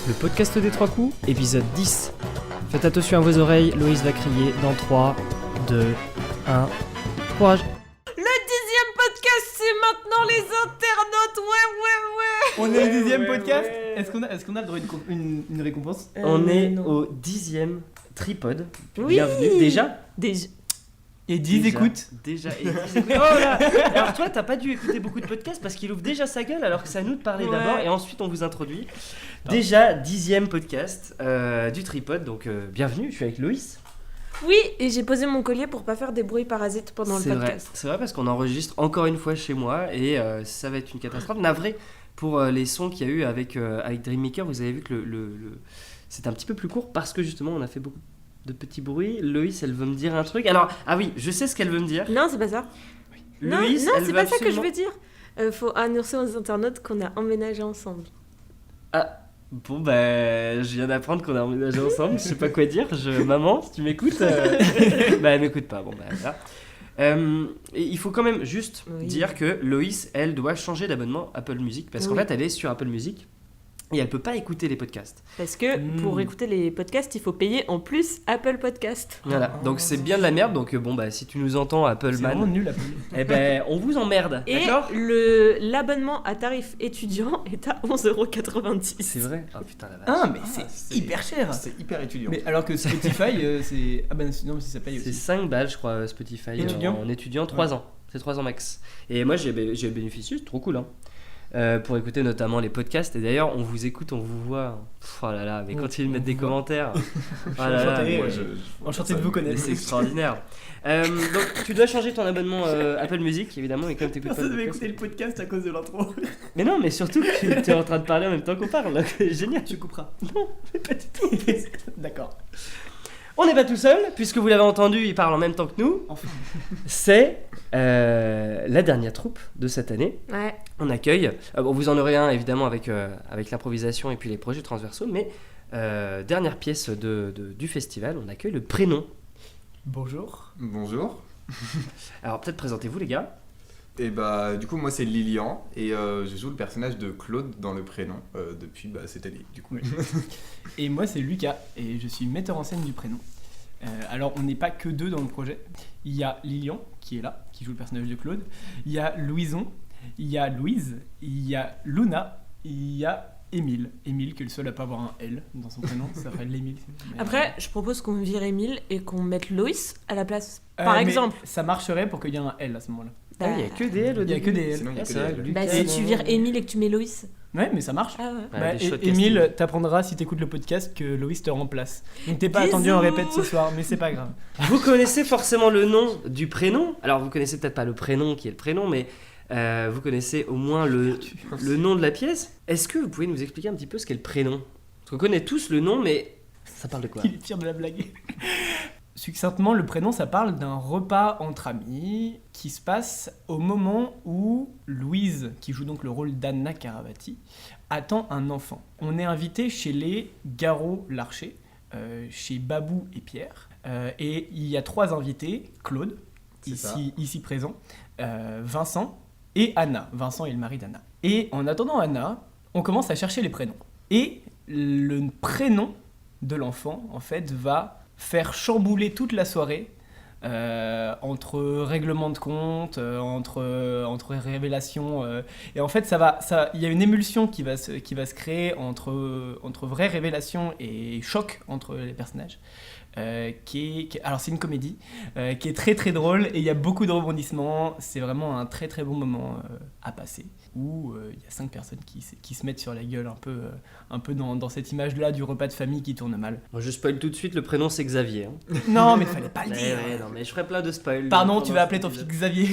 Le podcast des 3 coups, épisode 10. Faites attention à vos oreilles, Loïs va crier dans 3, 2, 1. Courage. Le 10e podcast, c'est maintenant les internautes. Ouais. On est le 10e podcast. Est-ce qu'on a le droit à une récompense? On est non. au 10e tripod. Oui. Bienvenue. Déjà Et 10 écoutes. Déjà. Et 10 écoutes. Oh là. Alors toi, t'as pas dû écouter beaucoup de podcasts parce qu'il ouvre déjà sa gueule alors que c'est à nous de parler Ouais. d'abord et ensuite on vous introduit. Déjà, 10e podcast du tripod. Donc bienvenue, je suis avec Loïs. Oui, et j'ai posé mon collier pour pas faire des bruits parasites pendant le C'est vrai, podcast. c'est vrai parce qu'on enregistre encore une fois chez moi et ça va être une catastrophe. Navré pour les sons qu'il y a eu avec Dreammaker. Vous avez vu que c'est un petit peu plus court parce que justement on a fait beaucoup de petits bruits. Loïs, elle veut me dire un truc. Alors, ah oui, je sais ce qu'elle veut me dire. Non, c'est pas ça. Loïs, non, elle c'est veut pas ça que je absolument- veux dire. Faut annoncer aux internautes qu'on a emménagé ensemble. Ah, bon bah, je viens d'apprendre qu'on a emménagé ensemble. Je sais pas quoi dire. Maman, si tu m'écoutes, bah elle m'écoute pas. Bon bah voilà. Et il faut quand même juste Oui. dire que Loïs, elle doit changer d'abonnement Apple Music parce qu'en Oui. fait, elle est sur Apple Music et elle peut pas écouter les podcasts. Parce que pour écouter les podcasts, il faut payer en plus Apple Podcast. Voilà. Donc c'est bien de la merde. Donc bon bah, si tu nous entends, Apple C'est vraiment Man, nul à Apple. eh ben on vous emmerde. Et D'accord. l'abonnement à tarif étudiant est à 11,90€. C'est vrai. Oh putain la vache. Ah, mais c'est hyper cher. C'est hyper étudiant. Mais alors que Spotify, c'est. Ah ben non, mais ça paye C'est aussi. 5 balles, je crois, Spotify. Étudiant. En étudiant, 3 ans. C'est 3 ans max. Et moi, j'ai bénéficié, c'est trop cool. Hein. Pour écouter notamment les podcasts. Et d'ailleurs, on vous écoute, on vous voit. Pff, oh là là, mais continuez de mettre des commentaires. Oh là là, enchanté. mais- Moi, Enchanté de vous mais connaître. c'est extraordinaire. Donc, tu dois changer ton abonnement Apple Music, évidemment, et comme t'écoutes pas Personne de n'avait podcast- écouté le podcast à cause de l'intro. Mais non, mais surtout que tu es en train de parler en même temps qu'on parle. Donc, c'est génial. Tu couperas. Non, mais pas du tout. D'accord. On n'est pas tout seul, puisque vous l'avez entendu, il parle en même temps que nous. Enfin. C'est la dernière troupe de cette année. Ouais. On accueille, bon, vous en aurez un évidemment avec l'improvisation et puis les projets transversaux, mais dernière pièce du festival, on accueille le prénom. Bonjour. Bonjour. Alors peut-être présentez-vous les gars. Et bah du coup moi c'est Lilian et je joue le personnage de Claude dans le prénom depuis cette année du coup. Et moi, c'est Lucas, et je suis metteur en scène du prénom. Alors, on n'est pas que deux dans le projet. Il y a Lilian, qui est là, qui joue le personnage de Claude. Il y a Louison, il y a Louise, il y a Luna, il y a Émile. Émile, qui est le seul à pas avoir un L dans son prénom, ça s'appelle l'Émile. Après, je propose qu'on vire Emile et qu'on mette Loïs à la place. Par mais exemple. Ça marcherait pour qu'il y ait un L à ce moment-là. Ah oui, il n'y a que des L au Il y a début. que des L. Sinon il y a Ah, que c'est vrai, des L. Lucas, Bah, si non. tu vires Emile et que tu mets Loïs. Ouais, mais ça marche. Ah ouais. Ouais, des short Émile, casting. t'apprendras si t'écoutes le podcast que Loïs te remplace. Donc t'es pas Bisous. attendu en répète ce soir, mais c'est pas grave. Vous connaissez forcément le nom du prénom. Alors vous connaissez peut-être pas le prénom qui est le prénom, mais vous connaissez au moins le nom de la pièce. Est-ce que vous pouvez nous expliquer un petit peu ce qu'est le prénom? Parce qu'on connaît tous le nom, mais ça parle de quoi? Il est pire de la blague. Succinctement, le prénom, ça parle d'un repas entre amis qui se passe au moment où Louise, qui joue donc le rôle d'Anna Caravati, attend un enfant. On est invité chez les Garot-Larcher, chez Babou et Pierre. Et il y a 3 invités, Claude, C'est ça. ici présent, Vincent et Anna. Vincent est le mari d'Anna. Et en attendant Anna, on commence à chercher les prénoms. Et le prénom de l'enfant, en fait, va faire chambouler toute la soirée entre règlement de compte, entre révélations. Et en fait, il y a une émulsion qui va se créer entre vraies révélations et choc entre les personnages. Alors c'est une comédie qui est très très drôle et il y a beaucoup de rebondissements. C'est vraiment un très très bon moment à passer où il y a 5 personnes qui se mettent sur la gueule un peu dans cette image là du repas de famille qui tourne mal. Bon, je spoil tout de suite, le prénom c'est Xavier. Hein. Non mais fallait pas le Ouais, dire. ouais, non, mais je ferai plein de spoil. Pardon, tu vas appeler ton fils Xavier.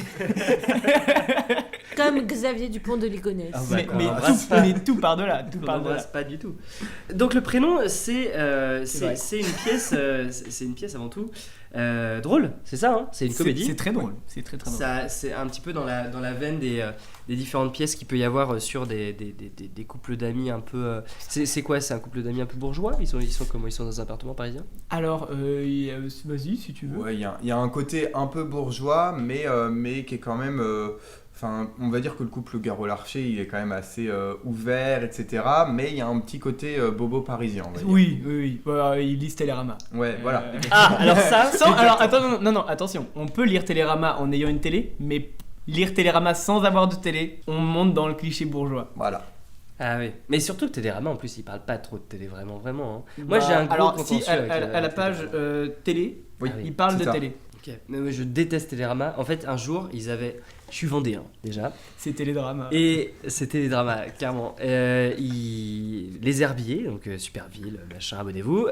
Comme Xavier Dupont de Ligonnès. Ah bah, mais tout par delà, tout On par delà. n'embrasse pas du tout. Donc le prénom, c'est vrai. une pièce avant tout drôle, c'est ça, hein, c'est une comédie. C'est très drôle, c'est très très drôle. Ça, c'est un petit peu dans la veine des différentes pièces qu'il peut y avoir sur des couples d'amis un peu. C'est quoi? C'est un couple d'amis un peu bourgeois? Ils sont comment? Ils sont dans un appartement parisien? Alors, vas-y si tu veux. Ouais, il y a un côté un peu bourgeois mais qui est quand même Enfin, on va dire que le couple Garot-Larcher, il est quand même assez ouvert, etc. Mais il y a un petit côté bobo parisien, on va dire. Oui. Voilà, ils lisent Télérama. Ouais, voilà. Ah, alors ça, Alors, attends, non, attention. On peut lire Télérama en ayant une télé, mais lire Télérama sans avoir de télé, on monte dans le cliché bourgeois. Voilà. Ah oui, mais surtout que Télérama, en plus, il parle pas trop de télé, vraiment. Hein. Moi, j'ai un gros alors, contentieux si, avec, à la page télé, Oui. Ah oui, il parle c'est de ça. télé. Ok, mais moi, je déteste Télérama. En fait, un jour, ils avaient... Je suis vendéen, déjà. C'est Télédrama. Et c'était les dramas, clairement. Les Herbiers, donc Superville, machin, abonnez-vous,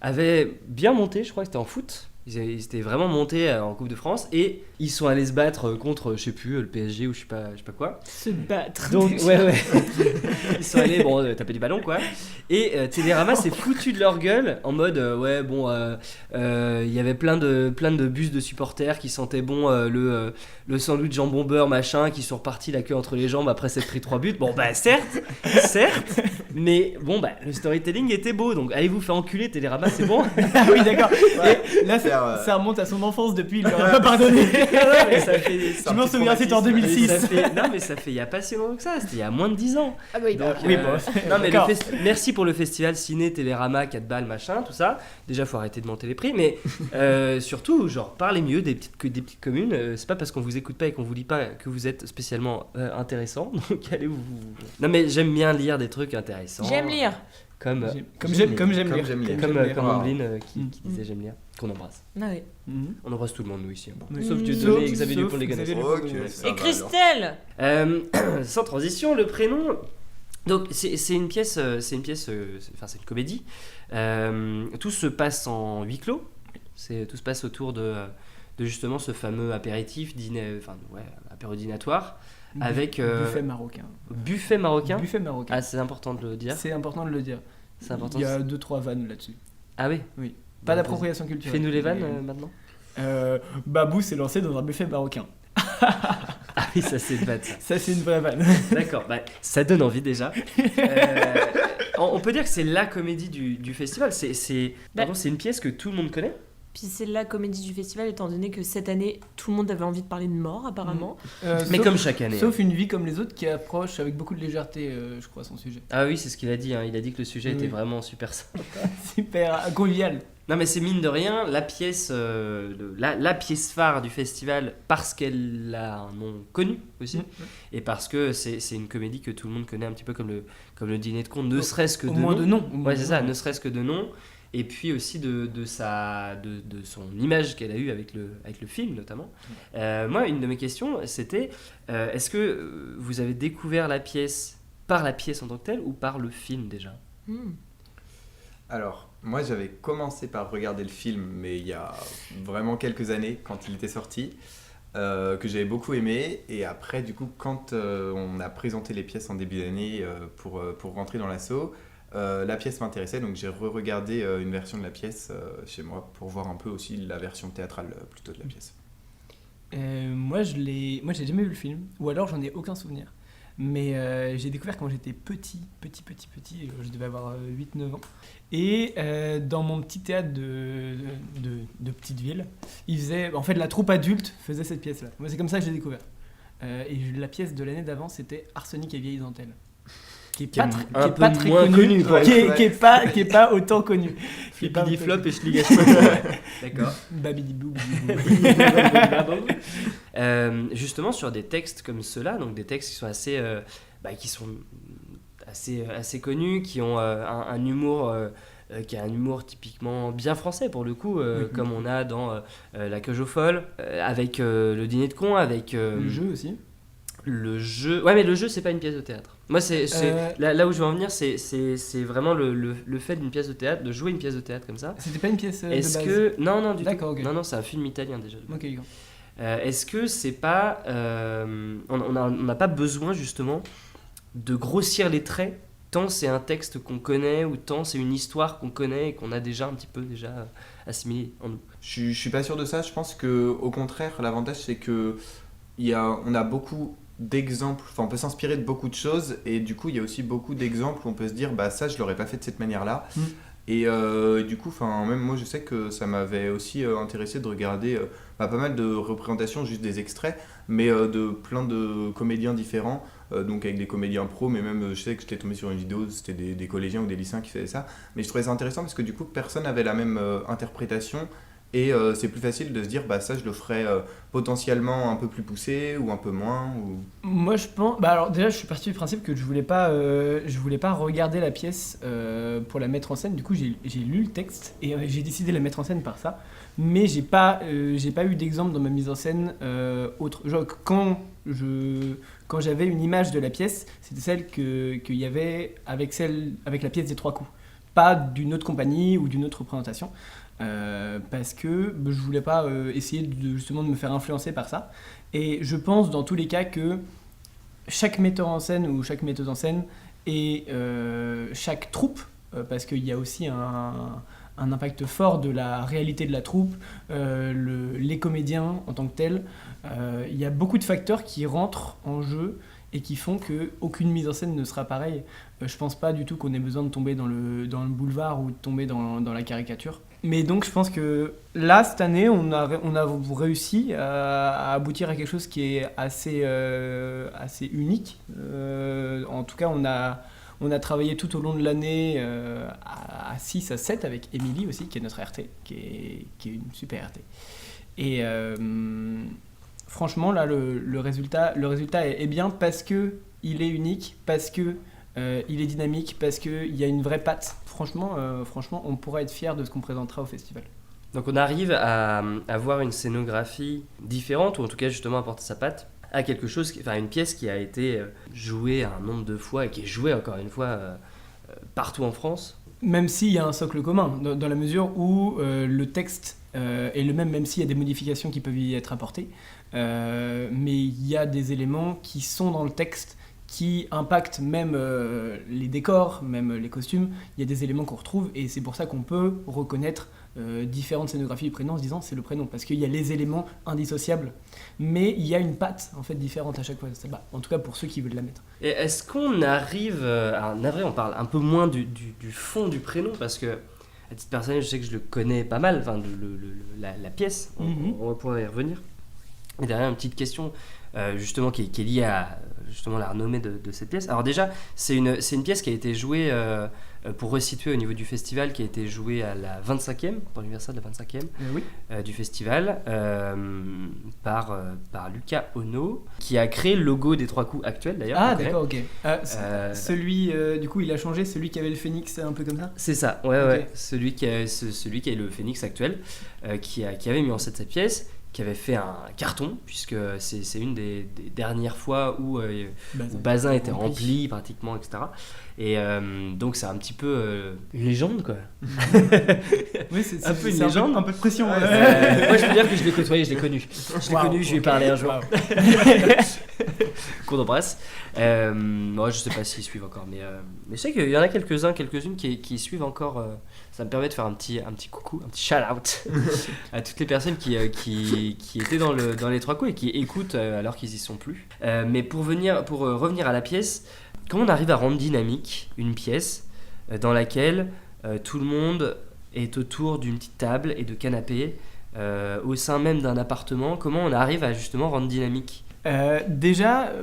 avaient bien monté, je crois que c'était en foot. Ils étaient vraiment montés en Coupe de France et ils sont allés se battre contre, je sais plus, le PSG ou je sais pas quoi. Se battre. Donc, ouais. Ils sont allés, taper du ballon, quoi. Et Télérama s'est foutu de leur gueule en mode, il y avait plein de bus de supporters qui sentaient bon le sandwich jambon beurre, machin, qui sont repartis la queue entre les jambes après s'être pris 3 buts. Bon, bah, certes, mais bon, bah, le storytelling était beau, donc allez vous faire enculer, Télérama, c'est bon. Ah oui, d'accord. Ouais. Et là, Faire, ça remonte à son enfance depuis, il leur a pas pardonné. Non, mais ça fait. Je m'en souviens, c'était en 2006. Non, mais ça fait il y a pas si longtemps que ça, c'était il y a moins de 10 ans. Ah oui, Donc, oui, bon, non, mais d'accord. merci pour le festival ciné Télérama 4 balles machin tout ça. Déjà faut arrêter de monter les prix, mais surtout genre parlez mieux des petites communes. C'est pas parce qu'on vous écoute pas et qu'on vous lit pas que vous êtes spécialement intéressant. Donc allez vous. Non mais j'aime bien lire des trucs intéressants. J'aime lire. Comme Comme j'aime lire. comme Ah. Amblin qui disait j'aime lire, qu'on embrasse. Ah oui. Mhm. On embrasse tout le monde nous ici. Hein. Oui. Sauf Dieu Sauf- donné et Xavier sauf Dupont de Xavier Ligonnès. Dupont. Ok, ça Et va, Christelle. Sans transition, le prénom. Donc c'est une pièce, c'est une comédie. Tout se passe en huis clos. Tout se passe autour de justement ce fameux apéritif, apéro dînatoire avec Buffet marocain. buffet marocain. Buffet marocain. Ah, c'est important de le dire. C'est important de le dire. C'est important. Il y a 2-3 vannes là-dessus. Ah oui. Pas Bah, d'appropriation culturelle. Fais-nous les vannes Mais, maintenant. Babou s'est lancé dans un buffet marocain. Ah oui, ça c'est une vanne. Ça. Ça, c'est une vraie vanne. D'accord. Bah, ça donne envie déjà. On peut dire que c'est la comédie du festival. C'est une pièce que tout le monde connaît. Puis c'est la comédie du festival, étant donné que cette année, tout le monde avait envie de parler de mort, apparemment. Mais comme chaque année. Sauf une vie comme les autres qui approche avec beaucoup de légèreté, je crois, son sujet. Ah oui, c'est ce qu'il a dit. Hein. Il a dit que le sujet Oui. était vraiment super simple. Super convivial. Non, mais c'est mine de rien la pièce, la pièce phare du festival parce qu'elle a un nom connu aussi et parce que c'est une comédie que tout le monde connaît un petit peu comme le dîner de con, ne serait-ce que Au de moins nom. de nom. Ouais, c'est ça, ne serait-ce que de nom. Et puis aussi de son image qu'elle a eue avec le film notamment. Moi, une de mes questions, c'était est-ce que vous avez découvert la pièce par la pièce en tant que telle ou par le film déjà ? Alors, moi j'avais commencé par regarder le film, mais il y a vraiment quelques années, quand il était sorti, que j'avais beaucoup aimé. Et après, du coup, quand on a présenté les pièces en début d'année pour rentrer dans l'assaut, la pièce m'intéressait, donc j'ai re-regardé une version de la pièce chez moi pour voir un peu aussi la version théâtrale plutôt de la pièce. Moi, j'ai jamais vu le film, ou alors j'en ai aucun souvenir. Mais j'ai découvert quand j'étais petit, je devais avoir 8-9 ans. Et dans mon petit théâtre de petite ville, en fait, la troupe adulte faisait cette pièce-là. Moi, c'est comme ça que j'ai découvert. Et la pièce de l'année d'avant, c'était Arsenic et vieilles dentelles. Qui est pas très moins connu, quoi. qui est pas autant connu. Qui est pas Flippity Flop autant et Schligash. D'accord. Babidi-bou. Justement sur des textes comme ceux-là, donc des textes qui sont assez connus, qui ont un humour qui a un humour typiquement bien français pour le coup, comme on a dans La Cage aux Folles, avec le dîner de con, avec Le jeu aussi. le jeu. Ouais, mais le jeu c'est pas une pièce de théâtre. Moi là où je veux en venir, c'est vraiment le fait d'une pièce de théâtre, de jouer une pièce de théâtre comme ça. C'était pas une pièce de Est-ce base. que non du D'accord, tout. ok. Non, c'est un film italien déjà. Ok, d'accord. Est-ce que c'est pas on n'a pas besoin justement de grossir les traits tant c'est un texte qu'on connaît ou tant c'est une histoire qu'on connaît et qu'on a déjà un petit peu assimilé en nous. Je suis pas sûr de ça, je pense que au contraire, l'avantage c'est que on a beaucoup d'exemples, enfin on peut s'inspirer de beaucoup de choses et du coup il y a aussi beaucoup d'exemples où on peut se dire bah ça je l'aurais pas fait de cette manière-là. Et du coup, même moi, je sais que ça m'avait aussi intéressé de regarder pas mal de représentations, juste des extraits, mais de plein de comédiens différents, donc avec des comédiens pros, mais même je sais que j'étais tombé sur une vidéo, c'était des collégiens ou des lycéens qui faisaient ça, mais je trouvais ça intéressant parce que du coup, personne n'avait la même interprétation. Et c'est plus facile de se dire, bah ça je le ferais potentiellement un peu plus poussé ou un peu moins. Ou... Moi je pense, alors déjà je suis parti du principe que je voulais pas regarder la pièce pour la mettre en scène. Du coup j'ai lu le texte et j'ai décidé de la mettre en scène par ça. Mais j'ai pas eu d'exemple dans ma mise en scène autre. Genre quand j'avais une image de la pièce, c'était celle qu'il y avait avec la pièce des 3 coups, pas d'une autre compagnie ou d'une autre représentation. Parce que je voulais pas essayer justement de me faire influencer par ça. Et je pense dans tous les cas que chaque metteur en scène ou chaque metteuse en scène et chaque troupe, parce qu'il y a aussi un impact fort de la réalité de la troupe, les comédiens en tant que tels, il y a beaucoup de facteurs qui rentrent en jeu et qui font qu'aucune mise en scène ne sera pareille. Je pense pas du tout qu'on ait besoin de tomber dans le boulevard ou de tomber dans la caricature. Mais donc je pense que là, cette année, on a réussi à aboutir à quelque chose qui est assez unique. En tout cas, on a travaillé tout au long de l'année à 6, à 7 avec Émilie aussi, qui est notre RT, qui est une super RT. Et franchement, là, le résultat est bien parce qu'il est unique, parce qu'il est dynamique, parce qu'il y a une vraie patte. Franchement, on pourra être fiers de ce qu'on présentera au festival. Donc on arrive à avoir une scénographie différente, ou en tout cas justement apporter sa patte à quelque chose, une pièce qui a été jouée un nombre de fois et qui est jouée encore une fois partout en France. Même s'il y a un socle commun, dans la mesure où le texte est le même s'il y a des modifications qui peuvent y être apportées, mais il y a des éléments qui sont dans le texte qui impactent même les décors, même les costumes. Il y a des éléments qu'on retrouve et c'est pour ça qu'on peut reconnaître différentes scénographies du prénom en se disant c'est le prénom, parce qu'il y a les éléments indissociables, mais il y a une patte en fait différente à chaque fois, en tout cas pour ceux qui veulent la mettre. Et est-ce qu'on arrive, alors navré, on parle un peu moins du fond du prénom, parce que à titre personnel je sais que je le connais pas mal, la pièce, on va pouvoir y revenir. Et derrière une petite question justement qui est liée à justement la renommée de cette pièce. Alors déjà, c'est une pièce qui a été jouée, pour resituer au niveau du festival, qui a été jouée à la 25e, pour l'anniversaire de la 25e du festival, par Lucas Ono, qui a créé le logo des 3 coups actuels d'ailleurs. Ah d'accord, ok. Celui, du coup il a changé, celui qui avait le phénix, un peu comme ça. C'est ça, ouais. Celui qui a le phénix actuel, qui avait mis en scène cette pièce, qui avait fait un carton, puisque c'est une des dernières fois où Bazin était rempli pratiquement, etc. Et donc c'est un petit peu une légende, quoi. Oui, c'est un peu une légende. Un peu de pression. Moi je peux dire que je l'ai côtoyé, je l'ai connu. Je lui ai parlé un jour. Cours d'embrasse. Moi je sais pas s'ils suivent encore, mais je sais qu'il y en a quelques-unes qui suivent encore. Ça me permet de faire un petit coucou, un petit shout-out à toutes les personnes qui étaient dans les 3 coups et qui écoutent alors qu'ils y sont plus. Mais pour revenir à la pièce, comment on arrive à rendre dynamique une pièce dans laquelle tout le monde est autour d'une petite table et de canapés au sein même d'un appartement? Comment on arrive à justement rendre dynamique? Déjà,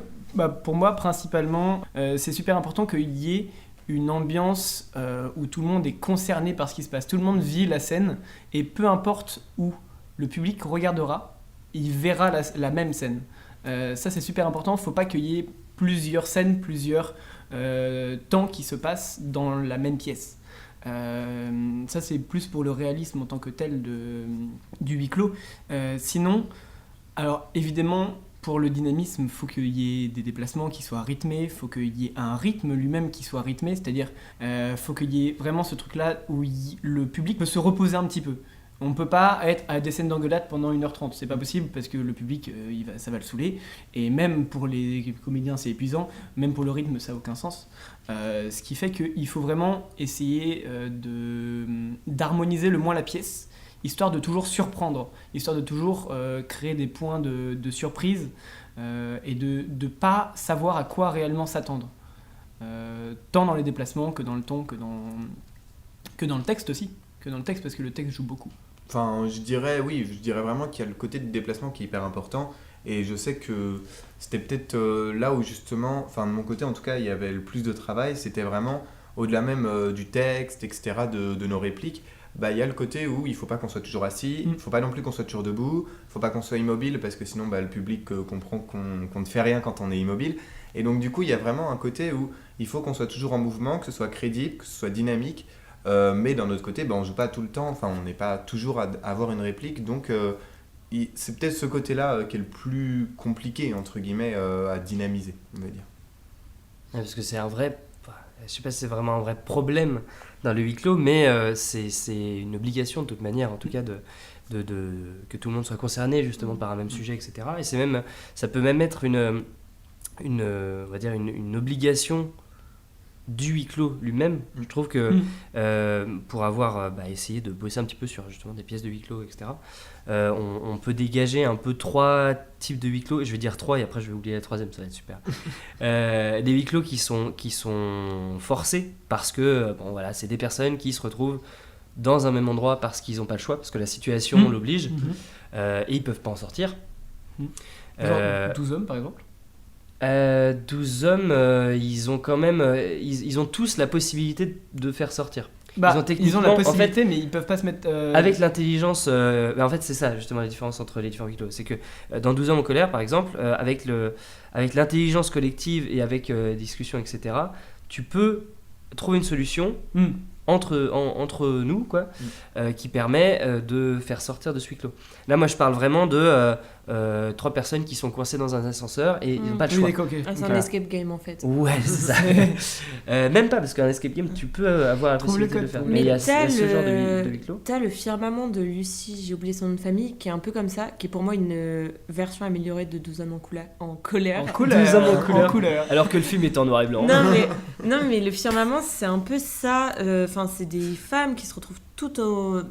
pour moi principalement, c'est super important qu'il y ait une ambiance où tout le monde est concerné par ce qui se passe. Tout le monde vit la scène et peu importe où le public regardera, il verra la même scène. Ça c'est super important, il ne faut pas qu'il y ait plusieurs scènes, plusieurs temps qui se passent dans la même pièce. Ça c'est plus pour le réalisme en tant que tel du huis clos. Sinon, alors évidemment, pour le dynamisme, il faut qu'il y ait des déplacements qui soient rythmés, il faut qu'il y ait un rythme lui-même qui soit rythmé, c'est-à-dire faut qu'il y ait vraiment ce truc-là où le public peut se reposer un petit peu. On ne peut pas être à des scènes d'engueulade pendant 1h30, c'est pas possible parce que le public, ça va le saouler. Et même pour les comédiens, c'est épuisant, même pour le rythme, ça n'a aucun sens. Ce qui fait qu'il faut vraiment essayer d'harmoniser le moins la pièce, histoire de toujours surprendre, histoire de toujours créer des points de surprise et de ne pas savoir à quoi réellement s'attendre. Tant dans les déplacements que dans le ton, que Que dans le texte aussi. Que dans le texte, parce que le texte joue beaucoup. Enfin, je dirais vraiment qu'il y a le côté de déplacement qui est hyper important. Et je sais que c'était peut-être là où justement, enfin de mon côté en tout cas, il y avait le plus de travail. C'était vraiment au-delà même du texte, etc., de nos répliques. Bah, il y a le côté où il faut pas qu'on soit toujours assis, il faut pas non plus qu'on soit toujours debout, il faut pas qu'on soit immobile parce que sinon le public comprend qu'on ne fait rien quand on est immobile. Et donc du coup, il y a vraiment un côté où il faut qu'on soit toujours en mouvement, que ce soit crédible, que ce soit dynamique. Mais d'un autre côté, on joue pas tout le temps, enfin on n'est pas toujours à avoir une réplique, donc c'est peut-être ce côté-là qui est le plus compliqué entre guillemets à dynamiser, on va dire. Ouais, parce que c'est un vrai, je sais pas si c'est vraiment un vrai problème dans le huis clos, mais c'est une obligation de toute manière, en tout cas que tout le monde soit concerné justement par un même sujet, etc. Et ça peut même être on va dire une obligation du huis clos lui-même. Je trouve que pour avoir essayé de bosser un petit peu sur justement des pièces de huis clos, etc., on peut dégager un peu 3 types de huis clos. Je vais dire 3 et après je vais oublier la troisième, ça va être super. Des huis clos qui sont forcés parce que c'est des personnes qui se retrouvent dans un même endroit parce qu'ils n'ont pas le choix, parce que la situation l'oblige, et ils ne peuvent pas en sortir. Genre 12 hommes par exemple. 12 hommes, ils ont quand même, ils ont tous la possibilité de faire sortir. Ils ont la possibilité, mais ils peuvent pas se mettre. Avec l'intelligence, en fait, c'est ça justement la différence entre les différents huis clos. C'est que dans 12 hommes en colère, par exemple, avec l'intelligence collective et avec discussion, etc., tu peux trouver une solution entre nous, quoi, qui permet de faire sortir de ce huis clos. Là, moi, je parle vraiment de 3 personnes qui sont coincées dans un ascenseur et ils n'ont pas le choix. C'est un escape game en fait. Ouais, c'est ça. Même pas, parce qu'un escape game, tu peux avoir la possibilité de le faire. Mais il y a t'as ce genre de huis clos. T'as le firmament de Lucie, j'ai oublié son nom de famille, qui est un peu comme ça, qui est pour moi une version améliorée de 12 hommes en colère. 12 hommes en couleur. Alors que le film est en noir et blanc. Non mais le firmament, c'est un peu ça. Enfin, c'est des femmes qui se retrouvent toutes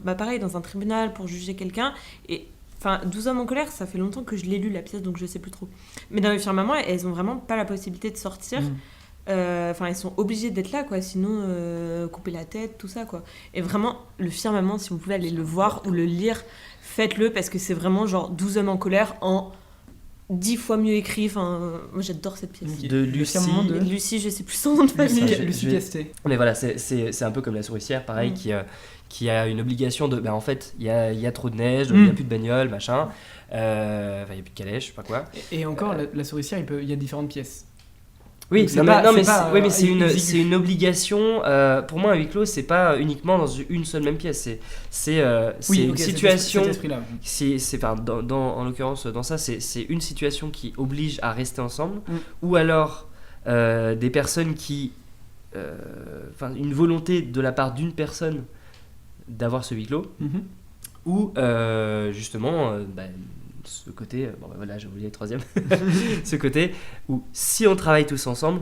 pareil, dans un tribunal pour juger quelqu'un. Et 12 hommes en colère, ça fait longtemps que je l'ai lu la pièce, donc je sais plus trop. Mais dans le firmament, elles ont vraiment pas la possibilité de sortir. Elles sont obligées d'être là, quoi. Sinon, couper la tête, tout ça, quoi. Et vraiment, le firmament, si vous pouvez aller le voir ou le lire, faites-le, parce que c'est vraiment genre 12 hommes en colère en 10 fois mieux écrit. Moi, j'adore cette pièce. De Lucie, je sais plus son nom de famille. Lucie Castet. Mais voilà, c'est un peu comme la souricière, pareil, qui a une obligation de... en fait, il y a trop de neige, il n'y a plus de bagnole, machin. Il n'y a plus de calèche, je sais pas quoi. Et encore, la souricière, il y a différentes pièces. Oui, mais c'est une obligation. Pour moi, un huis clos, c'est pas uniquement dans une seule même pièce. C'est une situation. En l'occurrence, dans ça, c'est une situation qui oblige à rester ensemble, ou alors des personnes qui, une volonté de la part d'une personne d'avoir ce huis clos, ou justement. Ce côté, j'ai oublié le troisième, ce côté où si on travaille tous ensemble,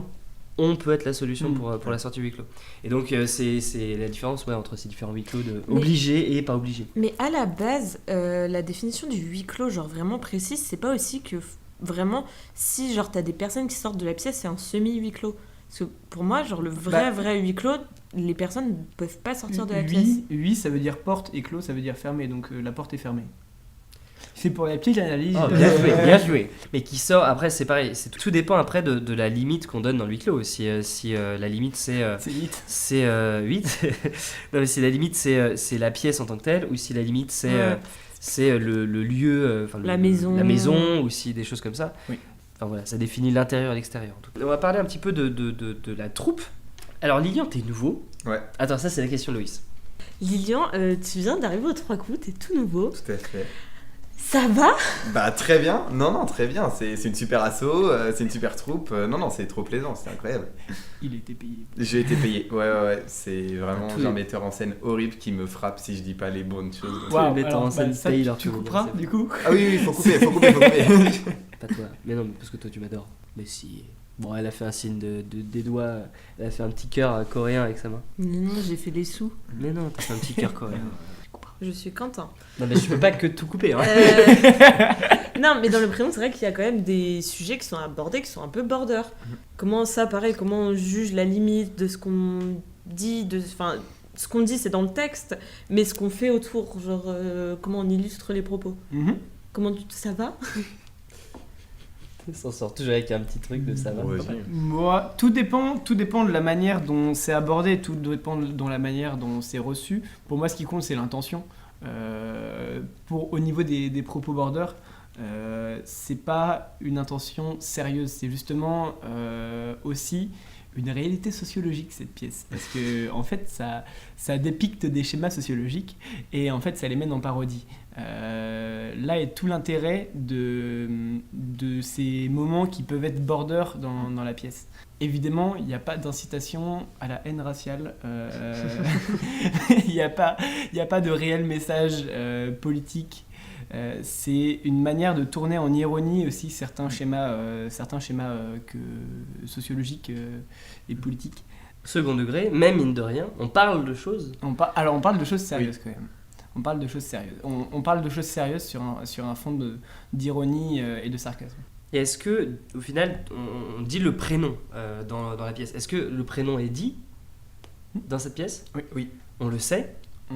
on peut être la solution pour la sortie du huis clos. Et donc c'est la différence entre ces différents huis clos de obligé et pas obligé. Mais à la base, la définition du huis clos, genre vraiment précise, c'est pas aussi que vraiment, si genre t'as des personnes qui sortent de la pièce, c'est un semi-huis clos. Parce que pour moi, genre le vrai huis clos, les personnes ne peuvent pas sortir de la pièce. Huis, ça veut dire porte, et clos, ça veut dire fermé, donc la porte est fermée. C'est pour la petite analyse. Oh, bien joué. Mais qui sort, après c'est pareil, tout dépend après de la limite qu'on donne dans le huis clos. Si la limite c'est 8. C'est 8. Non, mais si la limite c'est la pièce en tant que telle, ou si la limite c'est le lieu, la maison, ou si des choses comme ça. Oui. Enfin voilà, ça définit l'intérieur et l'extérieur. En tout cas. On va parler un petit peu de la troupe. Alors Lilian, t'es nouveau. Ouais. Attends, ça c'est la question de Loïs. Lilian, tu viens d'arriver aux 3 coups, t'es tout nouveau. Tout à fait. Ça va ? Très bien. Non, très bien. C'est une super asso, c'est une super troupe. Non, c'est trop plaisant, c'est incroyable. Il était payé. J'ai été payé. Ouais. C'est vraiment un metteur en scène horrible qui me frappe si je dis pas les bonnes choses. Wow, les metteurs en scène payent leur tu couperas du coup ? Ah oui, faut couper. Pas toi. Mais non, parce que toi tu m'adores. Mais si. Bon, elle a fait un signe des doigts. Elle a fait un petit cœur coréen avec sa main. Non, j'ai fait des sous. Mais non, t'as fait un petit cœur coréen. Je suis content. Non, mais je peux pas que tout couper. Hein. Non, mais dans le prénom, c'est vrai qu'il y a quand même des sujets qui sont abordés, qui sont un peu border. Comment ça, pareil, comment on juge la limite de ce qu'on dit, ce qu'on dit, c'est dans le texte, mais ce qu'on fait autour, genre comment on illustre les propos. Comment ça va? On s'en sort toujours avec un petit truc de ça va. Ouais, Moi, tout dépend de la manière dont c'est abordé, tout dépend de la manière dont c'est reçu. Pour moi, ce qui compte, c'est l'intention. Au niveau des propos border, c'est pas une intention sérieuse, c'est justement aussi une réalité sociologique, cette pièce, parce que en fait ça dépicte des schémas sociologiques et en fait ça les mène en parodie. Là est tout l'intérêt de ces moments qui peuvent être border dans la pièce. Évidemment, il n'y a pas d'incitation à la haine raciale, il n'y a pas de réel message politique. C'est une manière de tourner en ironie aussi certains schémas sociologiques et politiques. Second degré, même mine de rien, on parle de choses. On parle de choses sérieuses quand même. On parle de choses sérieuses. On parle de choses sérieuses sur un fond d'ironie et de sarcasme. Et est-ce que, au final, on dit le prénom dans la pièce? Est-ce que le prénom est dit dans cette pièce? Oui. On le sait?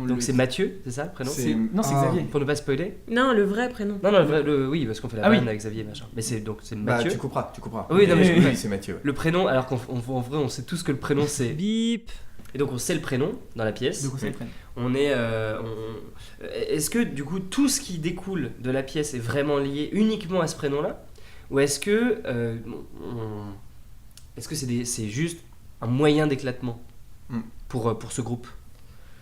Donc c'est Mathieu, c'est ça le prénom? Non, c'est Xavier. Pour ne pas spoiler? Non, le vrai prénom. Non, le vrai, oui, parce qu'on fait la vanne avec Xavier, machin. Mais c'est Mathieu. Tu couperas. Oui, non, mais oui, c'est Mathieu. Le prénom, alors qu'en vrai, on sait tous que le prénom c'est bip. Et donc on sait le prénom dans la pièce. Donc on sait le prénom. Est-ce que du coup tout ce qui découle de la pièce est vraiment lié uniquement à ce prénom-là, ou est-ce que c'est juste un moyen d'éclatement pour ce groupe?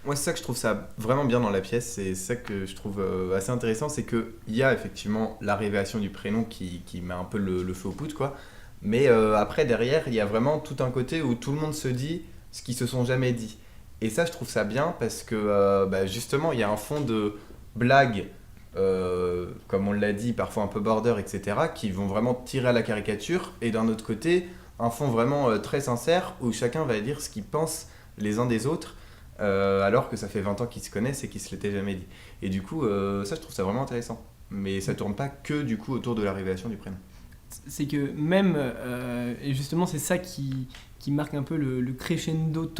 Moi, c'est ça que je trouve ça vraiment bien dans la pièce, c'est ça que je trouve assez intéressant, c'est qu'il y a effectivement la révélation du prénom qui met un peu le feu aux poudres, quoi. Mais après, derrière, il y a vraiment tout un côté où tout le monde se dit ce qu'ils se sont jamais dit. Et ça, je trouve ça bien parce que justement, il y a un fond de blagues, comme on l'a dit, parfois un peu border, etc., qui vont vraiment tirer à la caricature. Et d'un autre côté, un fond vraiment très sincère où chacun va dire ce qu'il pense les uns des autres. Alors que ça fait 20 ans qu'ils se connaissent et qu'ils se l'étaient jamais dit. Et du coup, ça, je trouve ça vraiment intéressant. Mais ça tourne pas que du coup autour de la révélation du prénom. C'est que même, et justement c'est ça qui marque un peu le crescendo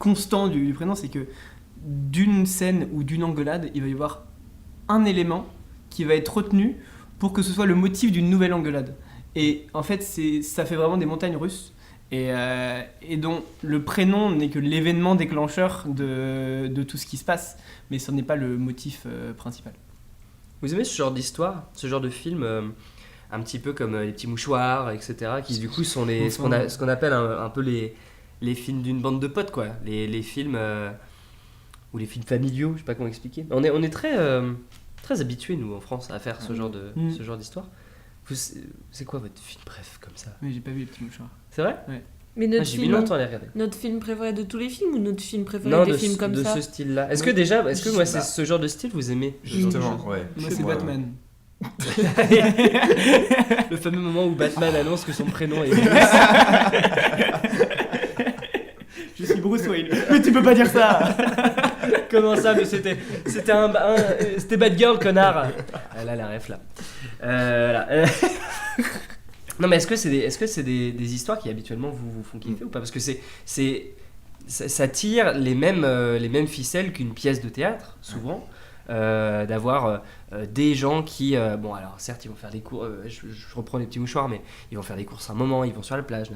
constant du prénom, c'est que d'une scène ou d'une engueulade, il va y avoir un élément qui va être retenu pour que ce soit le motif d'une nouvelle engueulade. Et en fait, ça fait vraiment des montagnes russes. Et dont le prénom n'est que l'événement déclencheur de tout ce qui se passe, mais ce n'est pas le motif principal. Vous aimez ce genre d'histoire, ce genre de film, un petit peu comme Les Petits Mouchoirs, etc., qui du coup sont ce qu'on appelle un peu les films d'une bande de potes, quoi. Les films, ou les films familiaux, je sais pas comment expliquer. On est très, très habitués, nous, en France, à faire ce genre d'histoire. C'est quoi votre film préf comme ça? Mais j'ai pas vu Les Petits Mouchoirs. C'est vrai? Ouais. Mais notre j'ai mis longtemps à les regarder. Notre film préféré de tous les films ou notre film préféré des films comme ça? De ce style-là. Est-ce que moi, c'est ce genre de style, vous aimez? Justement, ouais. Moi, c'est Batman. Le fameux moment où Batman annonce que son prénom est Je suis Bruce Wayne. Mais tu peux pas dire ça. Comment ça? Mais c'était Batgirl, connard. Elle a la ref là. Voilà. Non, mais est-ce que c'est des histoires qui habituellement vous font kiffer ou pas? Parce que ça tire les mêmes ficelles qu'une pièce de théâtre, souvent. D'avoir des gens qui bon, alors certes ils vont faire des cours, je reprends Les Petits Mouchoirs, mais ils vont faire des courses un moment, ils vont sur la plage,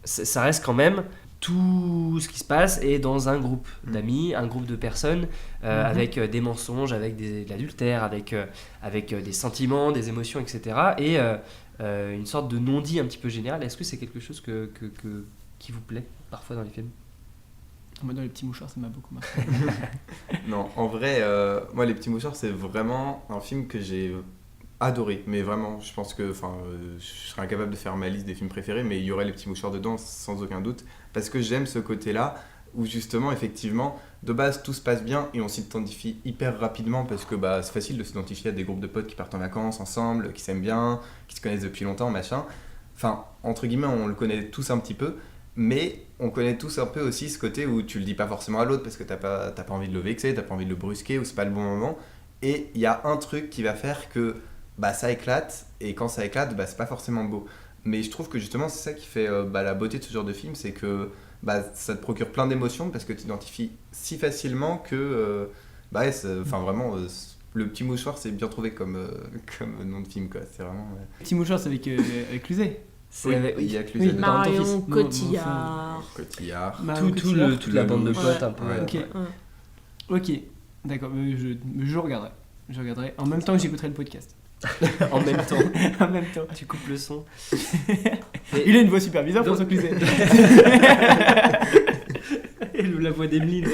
ça reste quand même tout ce qui se passe est dans un groupe d'amis, un groupe de personnes avec des mensonges, avec de l'adultère, avec des sentiments, des émotions, etc. Et une sorte de non-dit un petit peu général. Est-ce que c'est quelque chose qui vous plaît parfois dans les films? Moi, dans Les Petits Mouchoirs, ça m'a beaucoup marqué. Non, en vrai, moi, Les Petits Mouchoirs, c'est vraiment un film que j'ai adoré. Mais vraiment, je pense que je serais incapable de faire ma liste des films préférés, mais il y aurait Les Petits Mouchoirs dedans, sans aucun doute. Parce que j'aime ce côté-là, où justement, effectivement, de base, tout se passe bien et on s'identifie hyper rapidement parce que c'est facile de s'identifier à des groupes de potes qui partent en vacances ensemble, qui s'aiment bien, qui se connaissent depuis longtemps, machin. Enfin, entre guillemets, on le connaît tous un petit peu. Mais on connaît tous un peu aussi ce côté où tu le dis pas forcément à l'autre parce que t'as pas envie de le vexer, t'as pas envie de le brusquer ou c'est pas le bon moment. Et il y a un truc qui va faire que ça éclate, et quand ça éclate, c'est pas forcément beau. Mais je trouve que justement, c'est ça qui fait la beauté de ce genre de film, c'est que ça te procure plein d'émotions parce que tu t'identifies si facilement que, vraiment, le petit mouchoir, c'est bien trouvé comme nom de film, quoi. C'est vraiment. Petit mouchoir, c'est avec Cluzet. Il y a Cluzet. Oui. Marion Mon fils. Cotillard. Cotillard. Toute la bande de potes un peu. Ouais. Ok, d'accord, je regarderai. Je regarderai en même temps que j'écouterai le podcast. En même temps, En même temps. tu coupes le son. Il a une voix super bizarre, François Cluzet. Et la voix d'Emeline.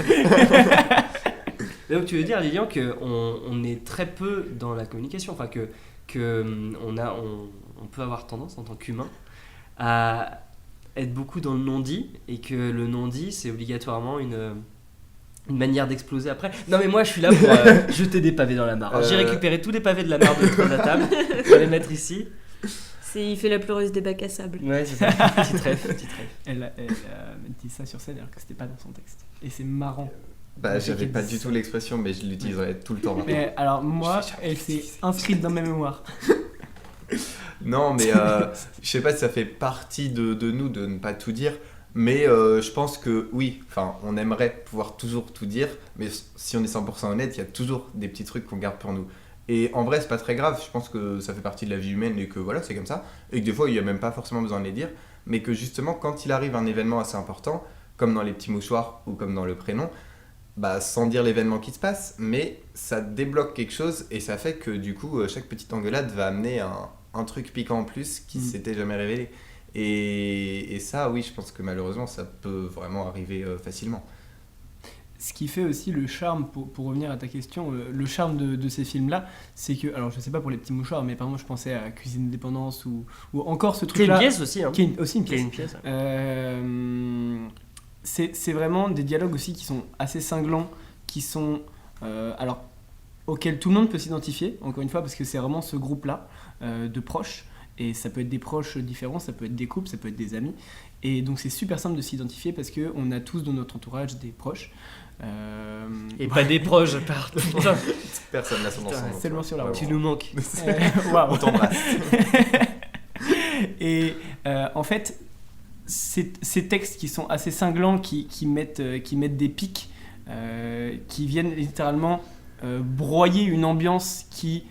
Donc tu veux dire, Lilian, qu'on est très peu dans la communication, enfin que on peut avoir tendance en tant qu'humain à être beaucoup dans le non-dit, et que le non-dit c'est obligatoirement une manière d'exploser après. Non mais moi je suis là pour jeter des pavés dans la mare. J'ai récupéré tous les pavés de la mare de la table, je vais les mettre ici. Il fait la pleureuse des bacs à sable. Ouais, c'est ça. Petit trèfle. Elle a dit ça sur scène alors que c'était pas dans son texte. Et c'est marrant. J'avais pas du tout l'expression, mais je l'utiliserai tout le temps. Mais alors moi, elle s'est inscrite dans ma mémoire. Non, mais je sais pas si ça fait partie de nous de ne pas tout dire, mais je pense que oui, on aimerait pouvoir toujours tout dire, mais si on est 100% honnête, il y a toujours des petits trucs qu'on garde pour nous. Et en vrai, c'est pas très grave, je pense que ça fait partie de la vie humaine et que voilà, c'est comme ça, et que des fois, il y a même pas forcément besoin de les dire, mais que justement, quand il arrive un événement assez important, comme dans les petits mouchoirs ou comme dans le prénom, sans dire l'événement qui se passe, mais ça débloque quelque chose et ça fait que du coup, chaque petite engueulade va amener un truc piquant en plus qui s'était jamais révélé. Et ça, oui, je pense que malheureusement, ça peut vraiment arriver facilement. Ce qui fait aussi le charme, pour revenir à ta question, le charme de ces films-là, c'est que, alors je sais pas pour les petits mouchoirs, mais par exemple je pensais à Cuisine d'Indépendance ou encore ce truc-là. Qui est une pièce aussi, hein. Qui est aussi une Qui est pièce. une pièce. C'est vraiment des dialogues aussi qui sont assez cinglants, qui sont auxquels tout le monde peut s'identifier, encore une fois, parce que c'est vraiment ce groupe-là de proches, et ça peut être des proches différents, ça peut être des couples, ça peut être des amis, et donc c'est super simple de s'identifier parce qu'on a tous dans notre entourage des proches. Et pas des proches, pardon. Personne n'a son ensemble. Seulement sur la route. Tu nous manques. Waouh. On t'embrasse. Et en fait, ces textes qui sont assez cinglants, qui mettent des pics, qui viennent littéralement broyer une ambiance qui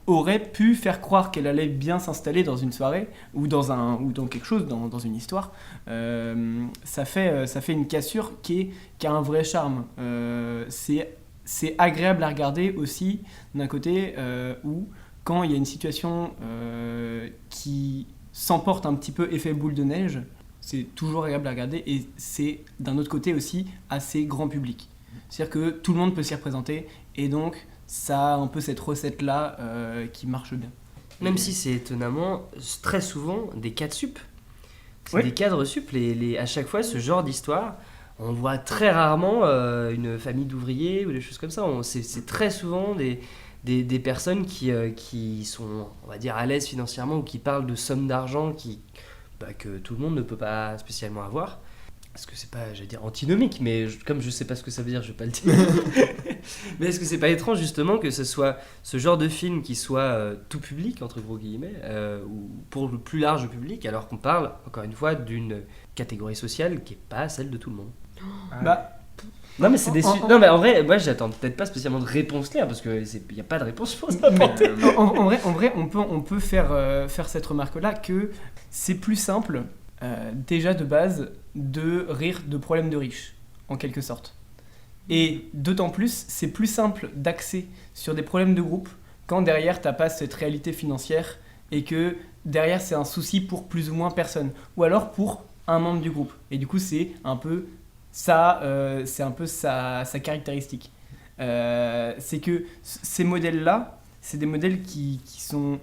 aurait pu faire croire qu'elle allait bien s'installer dans une soirée ou dans quelque chose, dans une histoire, ça fait une cassure qui a un vrai charme. C'est agréable à regarder aussi d'un côté où quand il y a une situation qui s'emporte un petit peu effet boule de neige, c'est toujours agréable à regarder, et c'est d'un autre côté aussi assez grand public. C'est-à-dire que tout le monde peut s'y représenter, et donc ça a un peu cette recette-là qui marche bien. Même si c'est étonnamment très souvent des cadres sup. C'est Oui. des cadres sup. À chaque fois, ce genre d'histoire, on voit très rarement une famille d'ouvriers ou des choses comme ça. C'est très souvent des personnes qui sont, on va dire, à l'aise financièrement, ou qui parlent de sommes d'argent que tout le monde ne peut pas spécialement avoir. Parce que c'est pas, j'allais dire, antinomique, mais comme je sais pas ce que ça veut dire, je vais pas le dire. Mais est-ce que c'est pas étrange justement que ce soit ce genre de film qui soit tout public, entre gros guillemets, ou pour le plus large public, alors qu'on parle, encore une fois, d'une catégorie sociale qui est pas celle de tout le monde. Non mais c'est non mais en vrai, moi j'attends peut-être pas spécialement de réponse claire, parce que y a pas de réponse, je pense. En vrai, on peut faire cette remarque-là que c'est plus simple, déjà de base, de rire de problèmes de riches, en quelque sorte. Et d'autant plus, c'est plus simple d'axer sur des problèmes de groupe quand derrière t'as pas cette réalité financière et que derrière c'est un souci pour plus ou moins personne, ou alors pour un membre du groupe. Et du coup c'est un peu sa caractéristique. C'est que ces modèles-là, c'est des modèles qui sont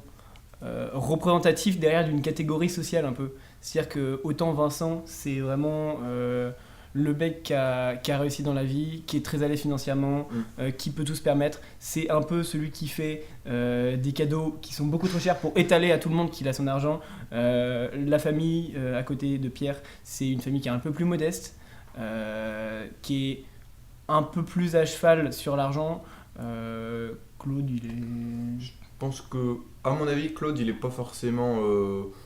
représentatifs derrière d'une catégorie sociale un peu. C'est-à-dire que autant Vincent, c'est vraiment le mec qui a réussi dans la vie, qui est très à l'aise financièrement, qui peut tout se permettre. C'est un peu celui qui fait des cadeaux qui sont beaucoup trop chers pour étaler à tout le monde qu'il a son argent. La famille à côté de Pierre, c'est une famille qui est un peu plus modeste, qui est un peu plus à cheval sur l'argent. Claude, il est pense que, à mon avis, Claude, il est pas forcément.